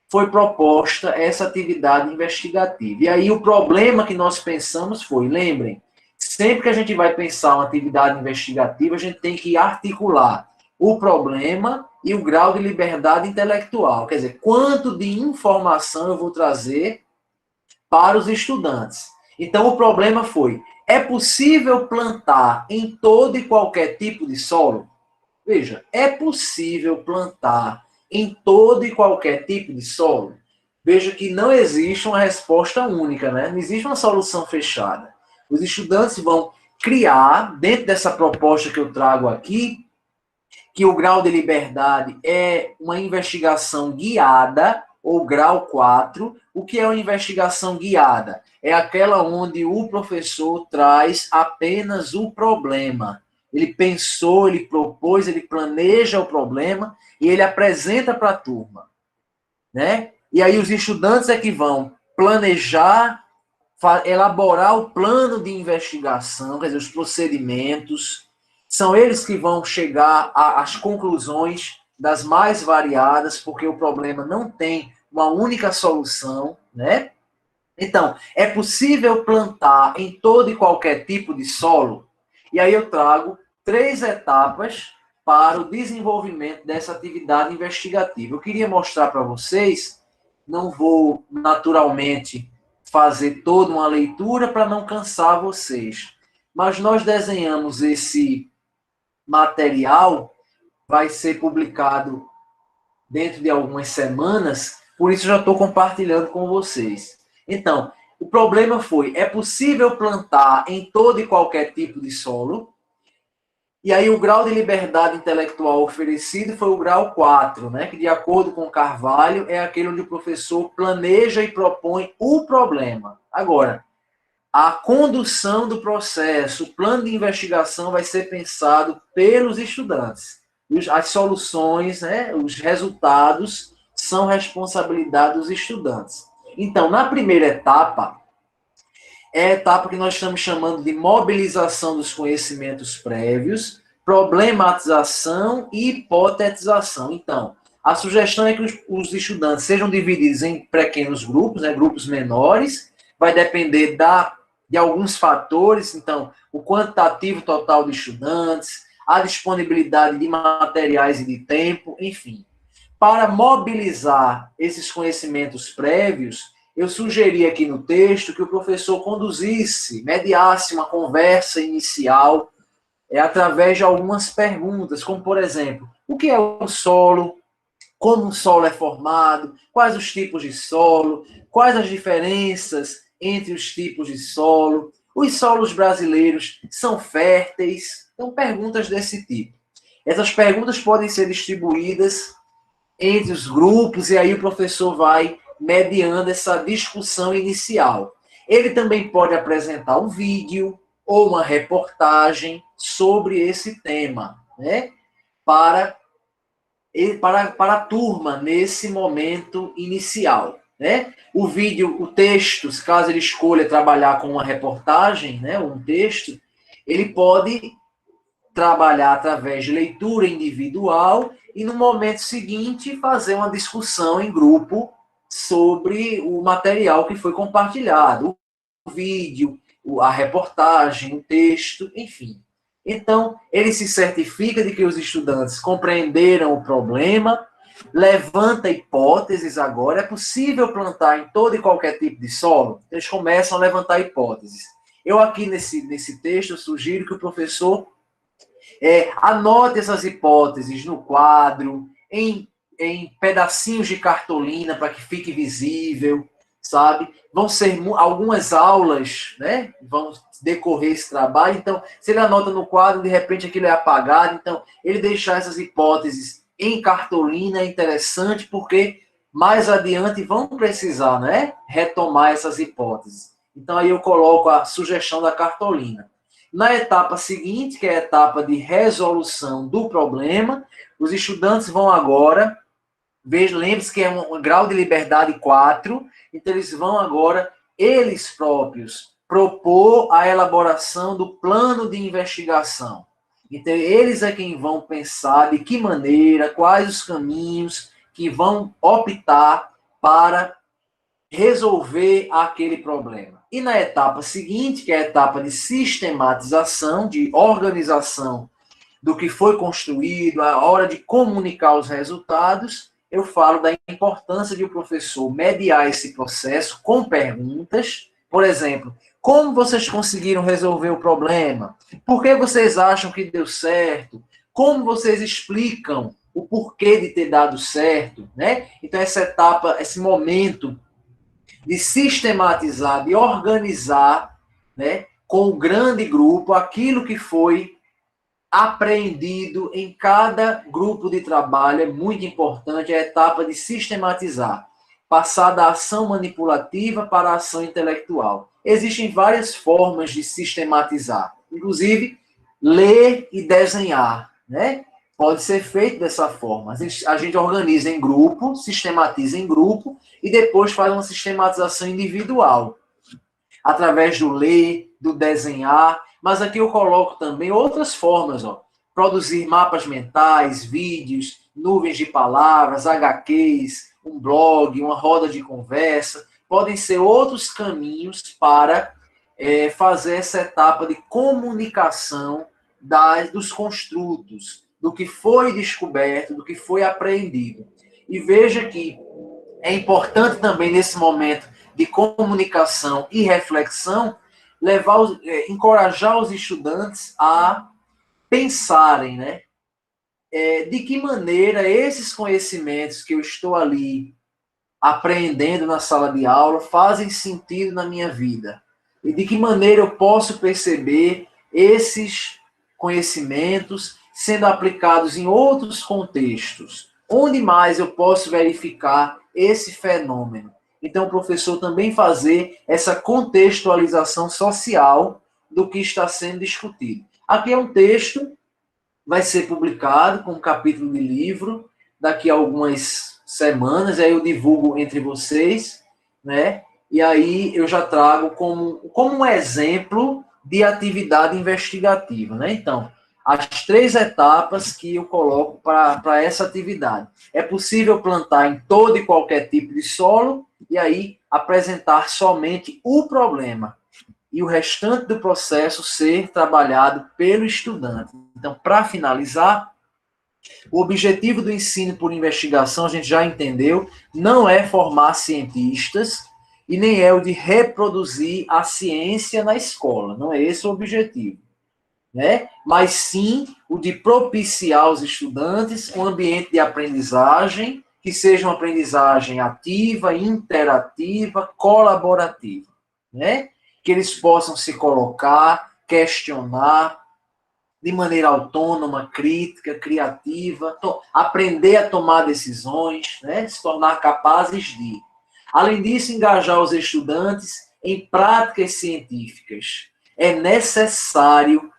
S2: foi proposta essa atividade investigativa. E aí o problema que nós pensamos foi, lembrem, sempre que a gente vai pensar uma atividade investigativa, a gente tem que articular o problema e o grau de liberdade intelectual. Quer dizer, quanto de informação eu vou trazer para os estudantes. Então, o problema foi, é possível plantar em todo e qualquer tipo de solo? Veja, é possível plantar em todo e qualquer tipo de solo? Veja que não existe uma resposta única, né? Não existe uma solução fechada. Os estudantes vão criar, dentro dessa proposta que eu trago aqui, que o grau de liberdade é uma investigação guiada, ou grau 4. O que é uma investigação guiada? É aquela onde o professor traz apenas o problema. Ele pensou, ele propôs, ele planeja o problema e ele apresenta para a turma, né? E aí os estudantes é que vão planejar, elaborar o plano de investigação, quer dizer, os procedimentos. São eles que vão chegar às conclusões das mais variadas, porque o problema não tem uma única solução, né? Então, é possível plantar em todo e qualquer tipo de solo? E aí eu trago 3 etapas para o desenvolvimento dessa atividade investigativa. Eu queria mostrar para vocês, não vou naturalmente fazer toda uma leitura para não cansar vocês, mas nós desenhamos esse material, vai ser publicado dentro de algumas semanas, por isso já estou compartilhando com vocês. Então, o problema foi, é possível plantar em todo e qualquer tipo de solo? E aí o grau de liberdade intelectual oferecido foi o grau 4, né, que de acordo com Carvalho é aquele onde o professor planeja e propõe o problema. Agora, a condução do processo, o plano de investigação vai ser pensado pelos estudantes. As soluções, né, os resultados são responsabilidade dos estudantes. Então, na primeira etapa, é a etapa que nós estamos chamando de mobilização dos conhecimentos prévios, problematização e hipotetização. Então, a sugestão é que os estudantes sejam divididos em pequenos grupos, né, grupos menores, vai depender de alguns fatores, então, o quantitativo total de estudantes, a disponibilidade de materiais e de tempo, enfim. Para mobilizar esses conhecimentos prévios, eu sugeri aqui no texto que o professor conduzisse, mediasse uma conversa inicial através de algumas perguntas, como, por exemplo, o que é o solo? Como o solo é formado? Quais os tipos de solo? Quais as diferenças entre os tipos de solo? Os solos brasileiros são férteis? Então, perguntas desse tipo. Essas perguntas podem ser distribuídas entre os grupos e aí o professor vai mediando essa discussão inicial. Ele também pode apresentar um vídeo ou uma reportagem sobre esse tema, né? Para a turma nesse momento inicial, né? O vídeo, o texto, caso ele escolha trabalhar com uma reportagem, né, um texto, ele pode trabalhar através de leitura individual e no momento seguinte fazer uma discussão em grupo sobre o material que foi compartilhado, o vídeo, a reportagem, o texto, enfim. Então, ele se certifica de que os estudantes compreenderam o problema, levanta hipóteses agora. É possível plantar em todo e qualquer tipo de solo? Eles começam a levantar hipóteses. Eu aqui nesse texto sugiro que o professor anote essas hipóteses no quadro, em em pedacinhos de cartolina para que fique visível, sabe? Vão ser algumas aulas, né? Vão decorrer esse trabalho. Então, se ele anota no quadro, de repente aquilo é apagado. Então, ele deixar essas hipóteses em cartolina é interessante, porque mais adiante vão precisar, né? Retomar essas hipóteses. Então, aí eu coloco a sugestão da cartolina. Na etapa seguinte, que é a etapa de resolução do problema, os estudantes vão agora, lembre-se que é um grau de liberdade 4, então eles vão agora, eles próprios, propor a elaboração do plano de investigação. Então, eles é quem vão pensar de que maneira, quais os caminhos que vão optar para resolver aquele problema. E na etapa seguinte, que é a etapa de sistematização, de organização do que foi construído, a hora de comunicar os resultados, eu falo da importância de o professor mediar esse processo com perguntas. Por exemplo, como vocês conseguiram resolver o problema? Por que vocês acham que deu certo? Como vocês explicam o porquê de ter dado certo? Né? Então, essa etapa, esse momento de sistematizar, de organizar, né, com o grande grupo aquilo que foi apreendido em cada grupo de trabalho, é muito importante a etapa de sistematizar, passar da ação manipulativa para a ação intelectual. Existem várias formas de sistematizar, inclusive ler e desenhar, né? Pode ser feito dessa forma. A gente organiza em grupo, sistematiza em grupo e depois faz uma sistematização individual, através do ler, do desenhar. Mas aqui eu coloco também outras formas, ó. Produzir mapas mentais, vídeos, nuvens de palavras, HQs, um blog, uma roda de conversa. Podem ser outros caminhos para fazer essa etapa de comunicação dos construtos, do que foi descoberto, do que foi apreendido. E veja que é importante também, nesse momento de comunicação e reflexão, encorajar os estudantes a pensarem, né? De que maneira esses conhecimentos que eu estou ali aprendendo na sala de aula fazem sentido na minha vida. E de que maneira eu posso perceber esses conhecimentos sendo aplicados em outros contextos. Onde mais eu posso verificar esse fenômeno? Então, o professor também fazer essa contextualização social do que está sendo discutido. Aqui é um texto, vai ser publicado com um capítulo de livro, daqui a algumas semanas, aí eu divulgo entre vocês, né? E aí eu já trago como um exemplo de atividade investigativa, né? Então, as 3 etapas que eu coloco para essa atividade. É possível plantar em todo e qualquer tipo de solo e aí apresentar somente o problema e o restante do processo ser trabalhado pelo estudante. Então, para finalizar, o objetivo do ensino por investigação, a gente já entendeu, não é formar cientistas e nem é o de reproduzir a ciência na escola. Não é esse o objetivo, né? Mas sim o de propiciar aos estudantes um ambiente de aprendizagem que seja uma aprendizagem ativa, interativa, colaborativa, né? Que eles possam se colocar, questionar de maneira autônoma, crítica, criativa, aprender a tomar decisões, né? Se tornar capazes de. Além disso, engajar os estudantes em práticas científicas. É necessário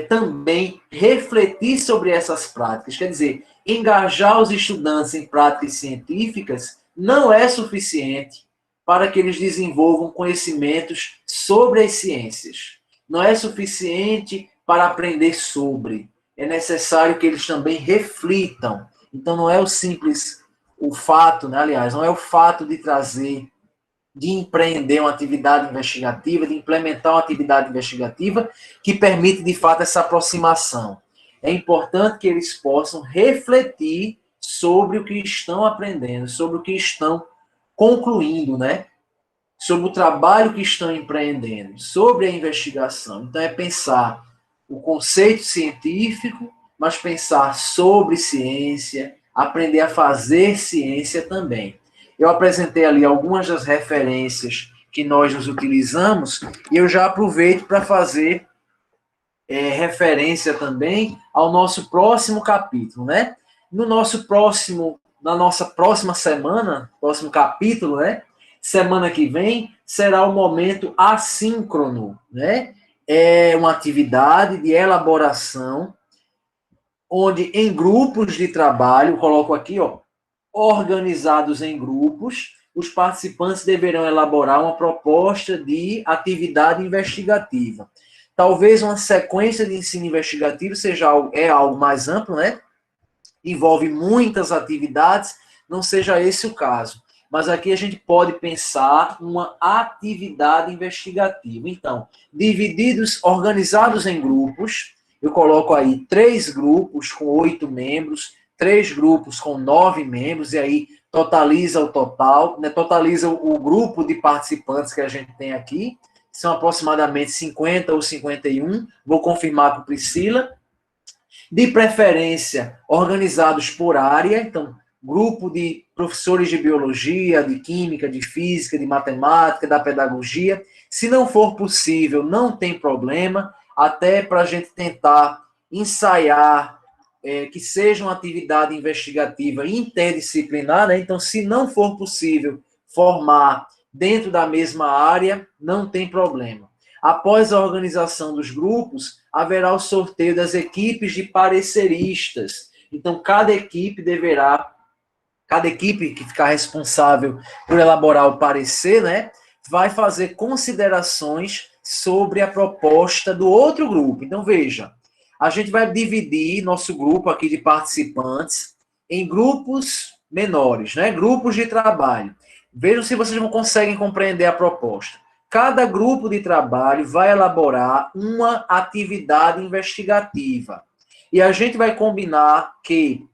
S2: também refletir sobre essas práticas. Quer dizer, engajar os estudantes em práticas científicas não é suficiente para que eles desenvolvam conhecimentos sobre as ciências. Não é suficiente para aprender sobre. É necessário que eles também reflitam. Então, não é o fato, né? Aliás, não é o fato de trazer, de empreender uma atividade investigativa, de implementar uma atividade investigativa que permite, de fato, essa aproximação. É importante que eles possam refletir sobre o que estão aprendendo, sobre o que estão concluindo, né? Sobre o trabalho que estão empreendendo, sobre a investigação. Então, é pensar o conceito científico, mas pensar sobre ciência, aprender a fazer ciência também. Eu apresentei ali algumas das referências que nós nos utilizamos e eu já aproveito para fazer referência também ao nosso próximo capítulo, né? Na nossa próxima semana, próximo capítulo, né? Semana que vem será o momento assíncrono, né? É uma atividade de elaboração onde em grupos de trabalho, coloco aqui, ó, organizados em grupos, os participantes deverão elaborar uma proposta de atividade investigativa. Talvez uma sequência de ensino investigativo seja algo mais amplo, né? Envolve muitas atividades, não seja esse o caso. Mas aqui a gente pode pensar uma atividade investigativa. Então, organizados em grupos, eu coloco aí 3 grupos com 8 membros, 3 grupos com 9 membros, e aí totaliza o total, né? Totaliza o grupo de participantes que a gente tem aqui, são aproximadamente 50 ou 51, vou confirmar com Priscila. De preferência, organizados por área, então, grupo de professores de biologia, de química, de física, de matemática, da pedagogia. Se não for possível, não tem problema, até para a gente tentar ensaiar que seja uma atividade investigativa interdisciplinar, né? Então, se não for possível formar dentro da mesma área, não tem problema. Após a organização dos grupos, haverá o sorteio das equipes de pareceristas. Então, cada equipe que ficar responsável por elaborar o parecer, né, vai fazer considerações sobre a proposta do outro grupo. Então, veja, a gente vai dividir nosso grupo aqui de participantes em grupos menores, né, grupos de trabalho. Vejam se vocês não conseguem compreender a proposta. Cada grupo de trabalho vai elaborar uma atividade investigativa. E a gente vai combinar que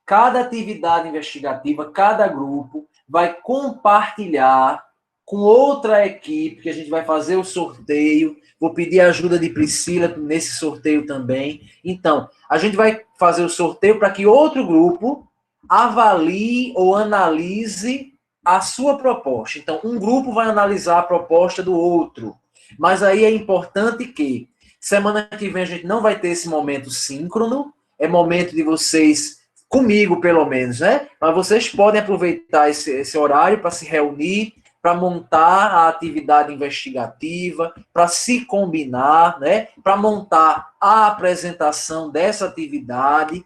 S2: cada atividade investigativa, cada grupo, vai compartilhar com outra equipe, que a gente vai fazer o sorteio. Vou pedir a ajuda de Priscila nesse sorteio também. Então, a gente vai fazer o sorteio para que outro grupo avalie ou analise a sua proposta. Então, um grupo vai analisar a proposta do outro. Mas aí é importante que semana que vem a gente não vai ter esse momento síncrono, é momento de vocês, comigo pelo menos, né? Mas vocês podem aproveitar esse horário para se reunir, para montar a atividade investigativa, para se combinar, né? Para montar a apresentação dessa atividade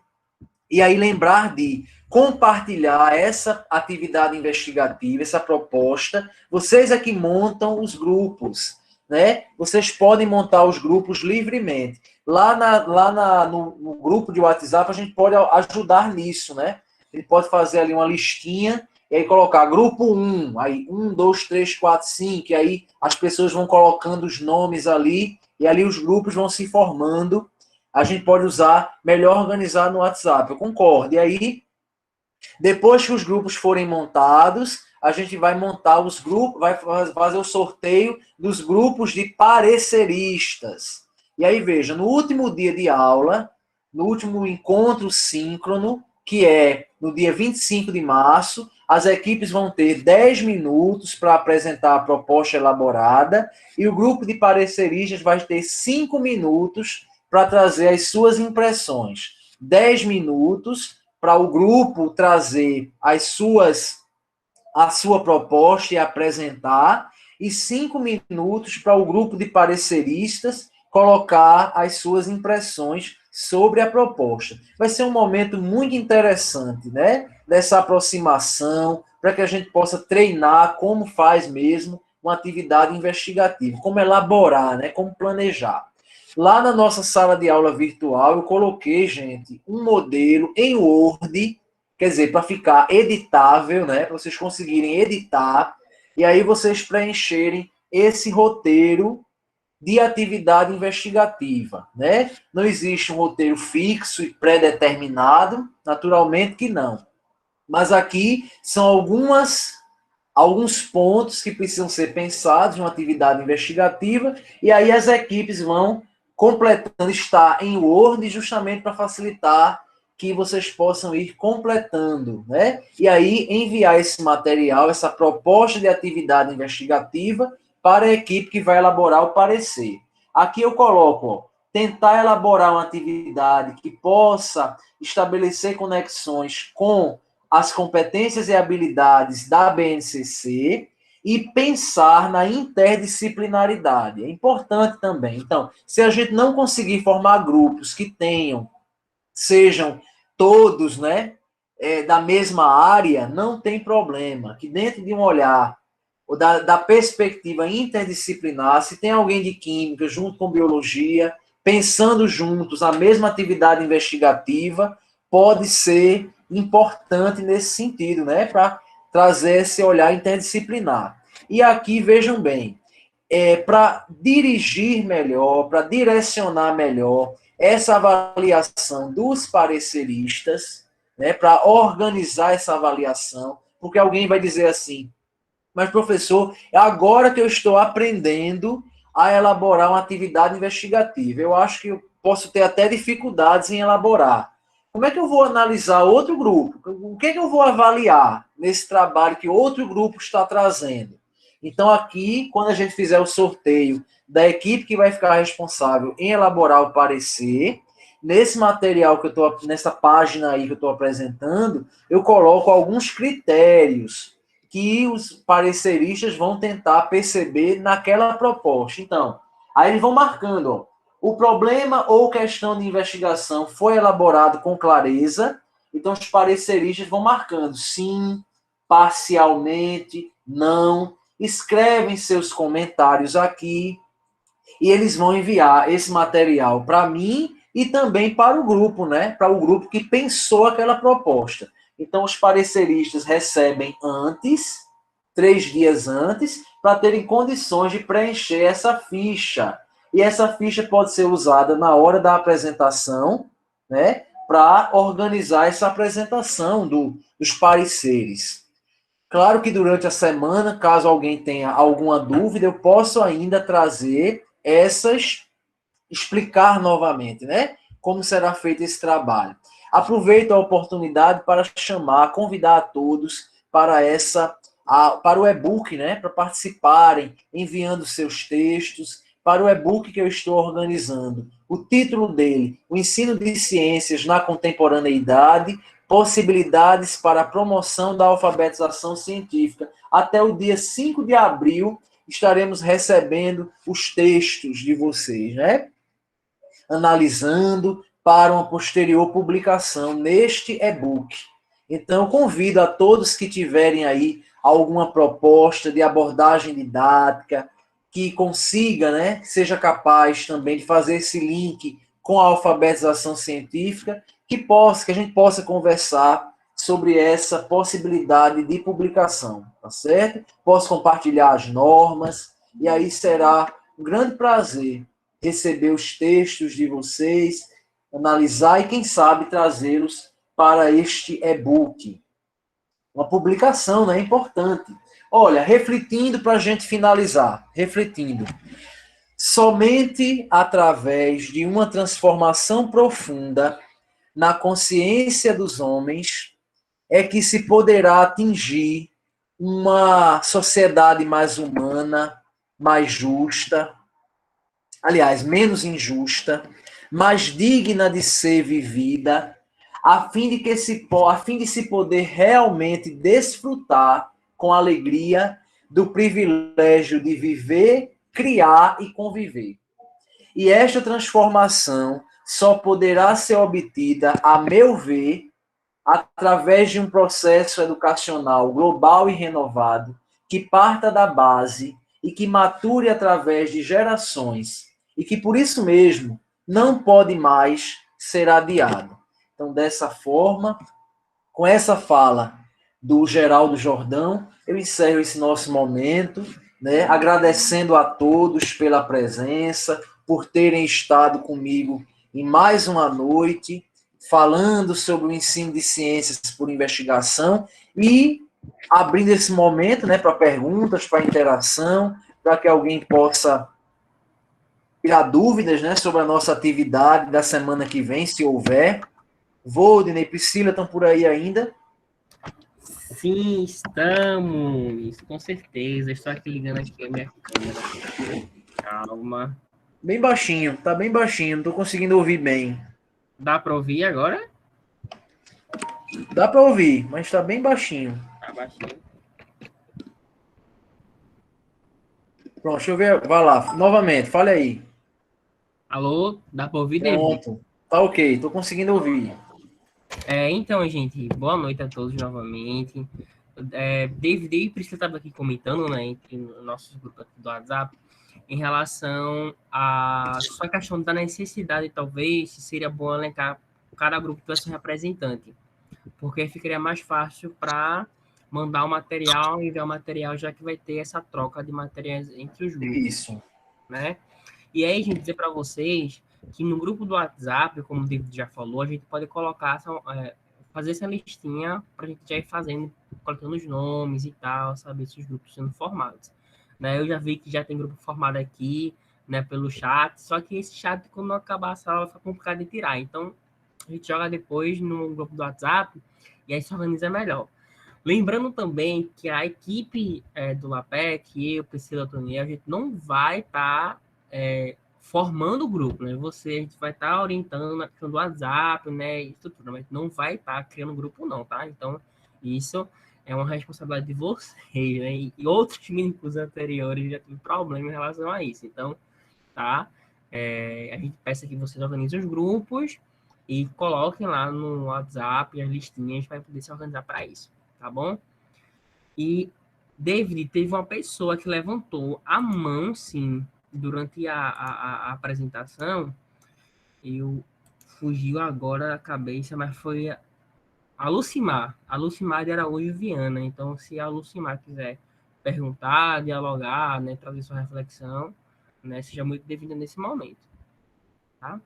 S2: e aí lembrar de compartilhar essa atividade investigativa, essa proposta. Vocês é que montam os grupos, né? Vocês podem montar os grupos livremente. No grupo de WhatsApp, a gente pode ajudar nisso, né? A gente pode fazer ali uma listinha e aí colocar grupo 1, aí 1, 2, 3, 4, 5, e aí as pessoas vão colocando os nomes ali, e ali os grupos vão se formando. A gente pode usar melhor organizar no WhatsApp, eu concordo. E aí, depois que os grupos forem montados, a gente vai montar os grupos, vai fazer o sorteio dos grupos de pareceristas. E aí, veja, no último dia de aula, no último encontro síncrono, que é no dia 25 de março, as equipes vão ter 10 minutos para apresentar a proposta elaborada e o grupo de pareceristas vai ter 5 minutos para trazer as suas impressões. 10 minutos para o grupo trazer a sua proposta e apresentar, e 5 minutos para o grupo de pareceristas colocar as suas impressões sobre a proposta. Vai ser um momento muito interessante, né? Dessa aproximação, para que a gente possa treinar como faz mesmo uma atividade investigativa, como elaborar, né? Como planejar. Lá na nossa sala de aula virtual, eu coloquei, gente, um modelo em Word, quer dizer, para ficar editável, né? Para vocês conseguirem editar, e aí vocês preencherem esse roteiro de atividade investigativa, né? Não existe um roteiro fixo e pré-determinado, naturalmente que não. Mas aqui são alguns pontos que precisam ser pensados em uma atividade investigativa, e aí as equipes vão completando, está em Word justamente para facilitar que vocês possam ir completando, né? E aí enviar esse material, essa proposta de atividade investigativa para a equipe que vai elaborar o parecer. Aqui eu coloco, ó, tentar elaborar uma atividade que possa estabelecer conexões com as competências e habilidades da BNCC e pensar na interdisciplinaridade. É importante também. Então, se a gente não conseguir formar grupos que sejam todos, né, da mesma área, não tem problema. Que dentro de um olhar ou da perspectiva interdisciplinar, se tem alguém de química junto com biologia, pensando juntos a mesma atividade investigativa, pode ser importante nesse sentido, né, para trazer esse olhar interdisciplinar. E aqui, vejam bem, para dirigir melhor, para direcionar melhor essa avaliação dos pareceristas, né, para organizar essa avaliação, porque alguém vai dizer assim, mas professor, é agora que eu estou aprendendo a elaborar uma atividade investigativa. Eu acho que eu posso ter até dificuldades em elaborar. Como é que eu vou analisar outro grupo? O que é que eu vou avaliar nesse trabalho que outro grupo está trazendo? Então, aqui, quando a gente fizer o sorteio da equipe que vai ficar responsável em elaborar o parecer, nesse material que eu estou, nessa página aí que eu estou apresentando, eu coloco alguns critérios que os pareceristas vão tentar perceber naquela proposta. Então, aí eles vão marcando, ó, o problema ou questão de investigação foi elaborado com clareza, então os pareceristas vão marcando sim, parcialmente, não, escrevem seus comentários aqui e eles vão enviar esse material para mim e também para o grupo, né? Para o grupo que pensou aquela proposta. Então, os pareceristas recebem antes, 3 dias antes, para terem condições de preencher essa ficha. E essa ficha pode ser usada na hora da apresentação, né? Para organizar essa apresentação dos pareceres. Claro que durante a semana, caso alguém tenha alguma dúvida, eu posso ainda trazer explicar novamente, né? Como será feito esse trabalho. Aproveito a oportunidade para convidar a todos para o e-book, né? Para participarem, enviando seus textos, para o e-book que eu estou organizando. O título dele, O Ensino de Ciências na Contemporaneidade, possibilidades para a promoção da alfabetização científica. Até o dia 5 de abril, estaremos recebendo os textos de vocês, né? Analisando para uma posterior publicação neste e-book. Então, convido a todos que tiverem aí alguma proposta de abordagem didática, que consiga, né, seja capaz também de fazer esse link com a alfabetização científica, que a gente possa conversar sobre essa possibilidade de publicação, tá certo? Posso compartilhar as normas, e aí será um grande prazer receber os textos de vocês, analisar e, quem sabe, trazê-los para este e-book. Uma publicação, né? Importante. Olha, refletindo para a gente finalizar, refletindo. Somente através de uma transformação profunda na consciência dos homens é que se poderá atingir uma sociedade mais humana, mais justa, aliás, menos injusta, mais digna de ser vivida, a fim de se poder realmente desfrutar com alegria do privilégio de viver, criar e conviver. E esta transformação só poderá ser obtida, a meu ver, através de um processo educacional global e renovado, que parta da base e que mature através de gerações, e que, por isso mesmo, não pode mais ser adiado. Então, dessa forma, com essa fala do Geraldo Jordão, eu encerro esse nosso momento, né, agradecendo a todos pela presença, por terem estado comigo em mais uma noite, falando sobre o ensino de ciências por investigação e abrindo esse momento, né, para perguntas, para interação, para que alguém possa tirar dúvidas, né, sobre a nossa atividade da semana que vem, se houver. Voldney, Priscila estão por aí ainda?
S1: Sim, estamos. Com certeza. Estou aqui ligando aqui a minha câmera. Calma.
S2: Bem baixinho, tá bem baixinho, não tô conseguindo ouvir bem.
S1: Dá para ouvir agora?
S2: Dá para ouvir, mas tá bem baixinho.
S1: Tá baixinho.
S2: Pronto, deixa eu ver. Vai lá, novamente, fale aí.
S1: Alô? Dá para ouvir, David?
S2: Pronto, tá ok, tô conseguindo ouvir.
S1: Então, gente, boa noite a todos novamente. David e Priscila estavam aqui comentando, né, entre nossos grupos aqui do WhatsApp, em relação a sua questão da necessidade, talvez, se seria bom elencar cada grupo tivesse um representante, porque ficaria mais fácil para mandar o material, enviar o material, já que vai ter essa troca de materiais entre os grupos,
S2: Isso.
S1: né? E aí, gente, dizer para vocês que no grupo do WhatsApp, como o David já falou, a gente pode colocar, fazer essa listinha para a gente já ir fazendo, colocando os nomes e tal, saber se os grupos sendo formados. Né? Eu já vi que já tem grupo formado aqui, né, pelo chat, só que esse chat, quando acabar a sala, fica complicado de tirar. Então, a gente joga depois no grupo do WhatsApp e aí se organiza melhor. Lembrando também que a equipe do LAPEC, eu, Priscila, Tony, a gente não vai estar formando o grupo, né? A gente vai estar orientando na questão do WhatsApp, né? Isso tudo, mas não vai estar criando grupo, não, tá? Então, isso é uma responsabilidade de vocês, né? E outros mínimos anteriores já tiveram problema em relação a isso. Então, tá? A gente peça que vocês organizem os grupos e coloquem lá no WhatsApp as listinhas para poder se organizar para isso, tá bom? E, David, teve uma pessoa que levantou a mão, sim, durante a apresentação. Eu fugiu agora da cabeça, mas foi a Lucimar de Araújo Viana. Então, se a Lucimar quiser perguntar, dialogar, né, trazer sua reflexão, né, seja muito bem-vinda nesse momento, tá?